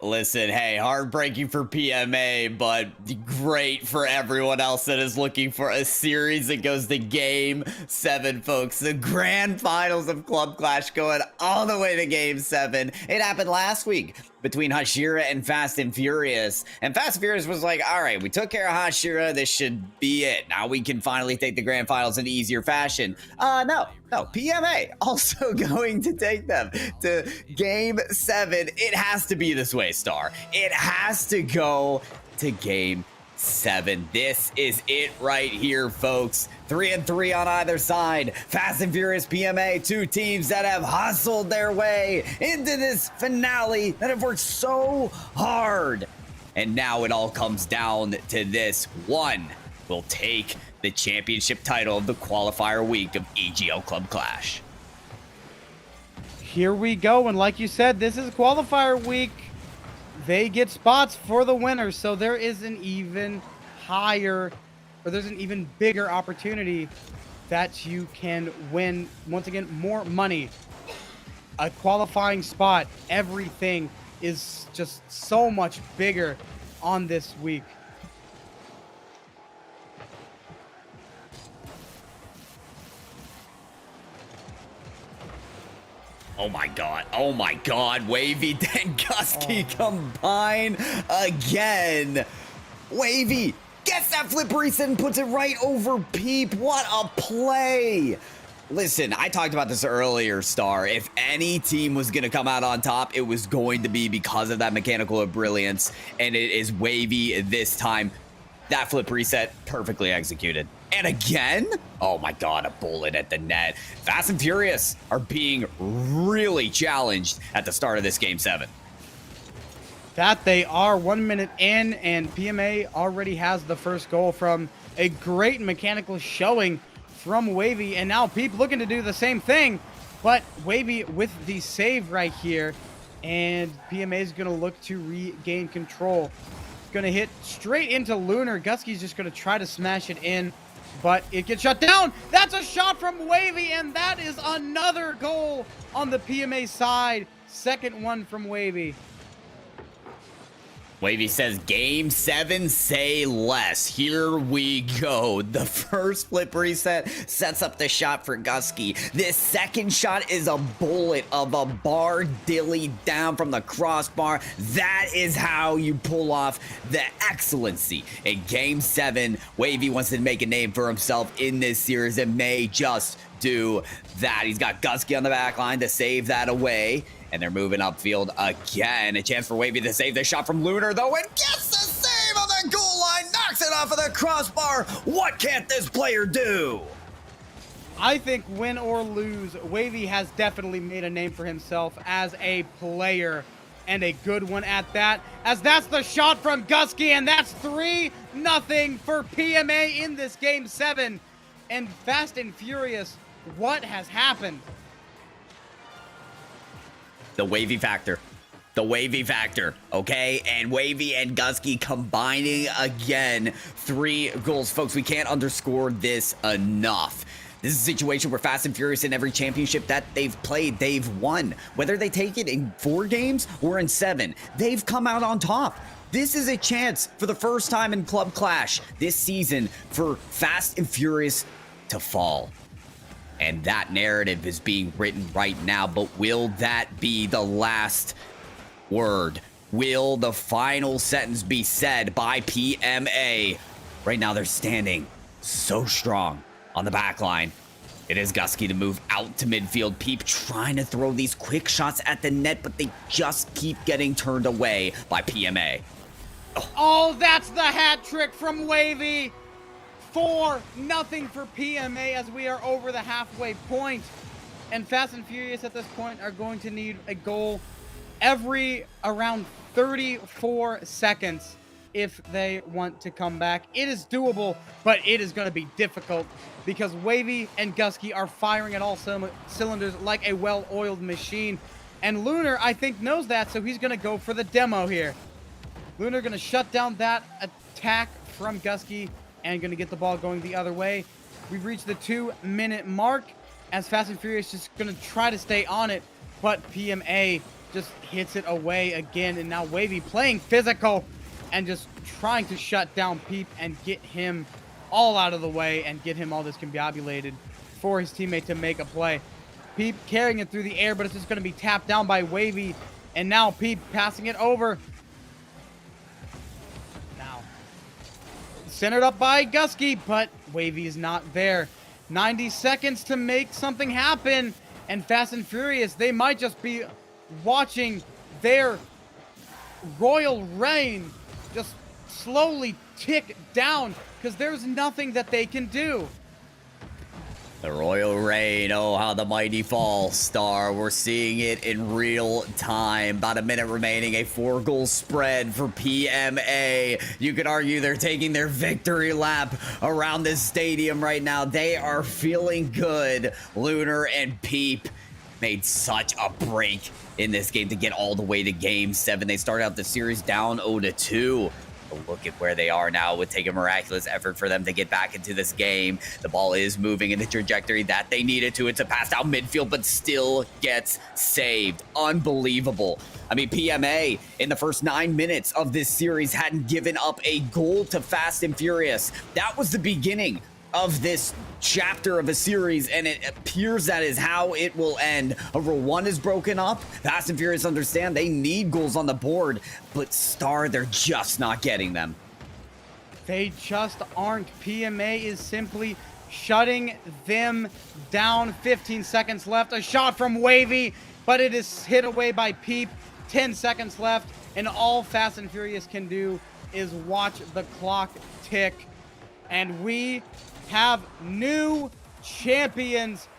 Listen, hey, heartbreaking for PMA, but great for everyone else that is looking for a series that goes to Game 7, folks. The grand finals of Club Clash going all the way to Game 7. It happened last week between Hashira and Fast and Furious. And Fast and Furious was like, all right, we took care of Hashira. This should be it. Now we can finally take the grand finals in easier fashion. No, PMA also going to take them to Game 7. It has to be this way, Star. It has to go to Game 7. This is it right here, folks. 3-3 on either side. Fast and Furious, PMA, two teams that have hustled their way into this finale, that have worked so hard. And now it all comes down to this. One will take the championship title of the qualifier week of EGL Club Clash. Here we go, and like you said, this is qualifier week. They get spots for the winners, so there is an even higher, or there's an even bigger opportunity that you can win, once again, more money, a qualifying spot. Everything is just so much bigger on this week. Oh my god, Wavy and Gusky combine again. Wavy gets that flip reset and puts it right over Peep. What a play. Listen, I talked about this earlier, Star. If any team was going to come out on top, it was going to be because of that mechanical brilliance, and it is Wavy this time. That flip reset, perfectly executed. And again? Oh my god, a bullet at the net. Fast and Furious are being really challenged at the start of this Game 7. That they are 1 minute in, and PMA already has the first goal from a great mechanical showing from Wavy, and now Peep looking to do the same thing, but Wavy with the save right here, and PMA is going to look to regain control. Going to hit straight into Lunar. Gusky's just going to try to smash it in, but it gets shut down. That's a shot from Wavy, and that is another goal on the PMA side. Second one from Wavy. Wavy says, Game 7, say less. Here we go. The first flip reset sets up the shot for Gusky. This second shot is a bullet of a bar dilly down from the crossbar. That is how you pull off the excellency. In Game 7, Wavy wants to make a name for himself in this series and may just do that. He's got Gusky on the back line to save that away. And they're moving upfield again. A chance for Wavy to save the shot from Lunar, though, and gets the save on the goal line, knocks it off of the crossbar. What can't this player do? I think win or lose, Wavy has definitely made a name for himself as a player, and a good one at that, as that's the shot from Gusky, and that's 3-0 for PMA in this Game 7. And Fast and Furious, what has happened? The Wavy factor. The Wavy factor, okay? And Wavy and Gusky combining again. 3 goals. Folks, we can't underscore this enough. This is a situation where Fast and Furious in every championship that they've played, they've won. Whether they take it in 4 games or in 7, they've come out on top. This is a chance for the first time in Club Clash this season for Fast and Furious to fall. And that narrative is being written right now, but will that be the last word? Will the final sentence be said by PMA? Right now they're standing so strong on the back line. It is Gusky to move out to midfield. Peep trying to throw these quick shots at the net, but they just keep getting turned away by PMA. Oh, that's the hat trick from Wavy. 4-0 for PMA as we are over the halfway point. And Fast and Furious at this point are going to need a goal every around 34 seconds if they want to come back. It is doable, but it is going to be difficult because Wavy and Gusky are firing at all cylinders like a well-oiled machine. And Lunar, I think, knows that, so he's going to go for the demo here. Lunar going to shut down that attack from Gusky and going to get the ball going the other way. We've reached the 2-minute mark as Fast and Furious just going to try to stay on it, but PMA just hits it away again, and now Wavy playing physical and just trying to shut down Peep and get him all out of the way and get him all discombobulated for his teammate to make a play. Peep carrying it through the air, but it's just going to be tapped down by Wavy, and now Peep passing it over. Centered up by Gusky, but Wavy is not there. 90 seconds to make something happen, and Fast and Furious, they might just be watching their royal reign just slowly tick down because there's nothing that they can do. The royal reign, oh, how the mighty fall, Star. We're seeing it in real time. About a minute remaining, a 4-goal spread for PMA. You could argue they're taking their victory lap around this stadium right now. They are feeling good. Lunar and Peep made such a break in this game to get all the way to Game 7. They started out the series down 0-2. Look at where they are now. It would take a miraculous effort for them to get back into this game. The ball is moving in the trajectory that they needed to. It's a pass down midfield, but still gets saved. Unbelievable. I mean, PMA in the first 9 minutes of this series hadn't given up a goal to Fast and Furious. That was the beginning of this chapter of a series, and it appears that is how it will end. Over 1 is broken up. Fast and Furious understand they need goals on the board, but Star, they're just not getting them. They just aren't. PMA is simply shutting them down. 15 seconds left. A shot from Wavy, but it is hit away by Peep. 10 seconds left, and all Fast and Furious can do is watch the clock tick. And we have new champions.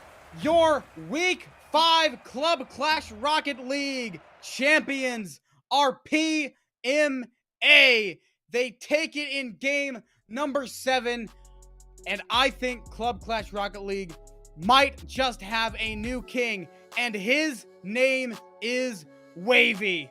Your Week 5 Club Clash Rocket League champions are PMA. They take it in game number 7. And I think Club Clash Rocket League might just have a new king. And his name is Wavy.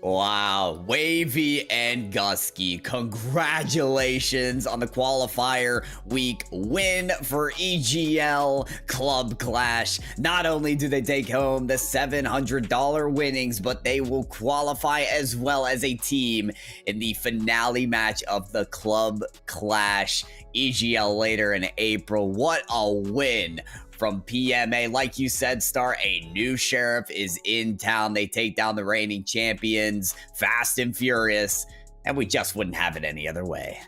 Wow, Wavy and Gusky, congratulations on the qualifier week win for EGL Club Clash. Not only do they take home the $700 winnings, but they will qualify as well as a team in the finale match of the Club Clash EGL later in April. What a win from PMA. Like you said, Star, a new sheriff is in town. They take down the reigning champions, Fast and Furious, and we just wouldn't have it any other way.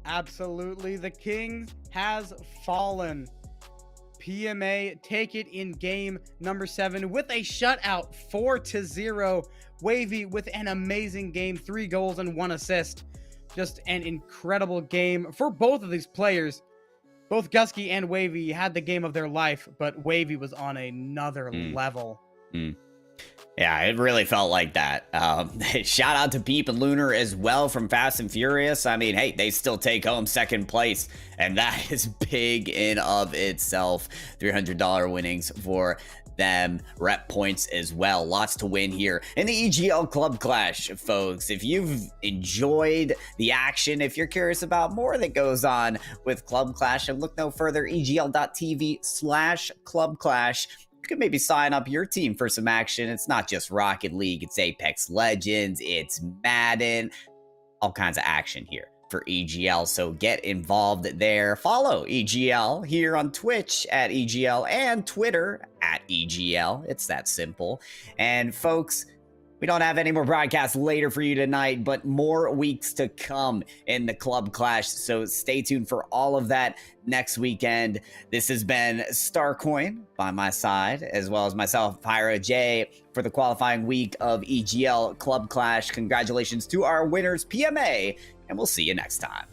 Absolutely. The king has fallen. PMA take it in game number 7 with a shutout, 4-0. Wavy with an amazing game, 3 goals and 1 assist. Just an incredible game for both of these players. Both Gusky and Wavy had the game of their life, but Wavy was on another level. Yeah, it really felt like that. Shout out to Peep and Lunar as well from Fast and Furious. I mean, hey, they still take home 2nd place, and that is big in of itself. $300 winnings for them, rep points as well. Lots to win here in the EGL Club Clash, folks. If you've enjoyed the action, if you're curious about more that goes on with Club Clash, and look no further, egl.tv/Club Clash. You could maybe sign up your team for some action. It's not just Rocket League, it's Apex Legends, it's Madden, all kinds of action here for EGL, so get involved there. Follow EGL here on Twitch at EGL and Twitter at EGL. It's that simple. And folks, we don't have any more broadcasts later for you tonight, but more weeks to come in the Club Clash, so stay tuned for all of that next weekend. This has been Starcoin by my side, as well as myself, Pyro J, for the qualifying week of EGL Club Clash. Congratulations to our winners, PMA, and we'll see you next time.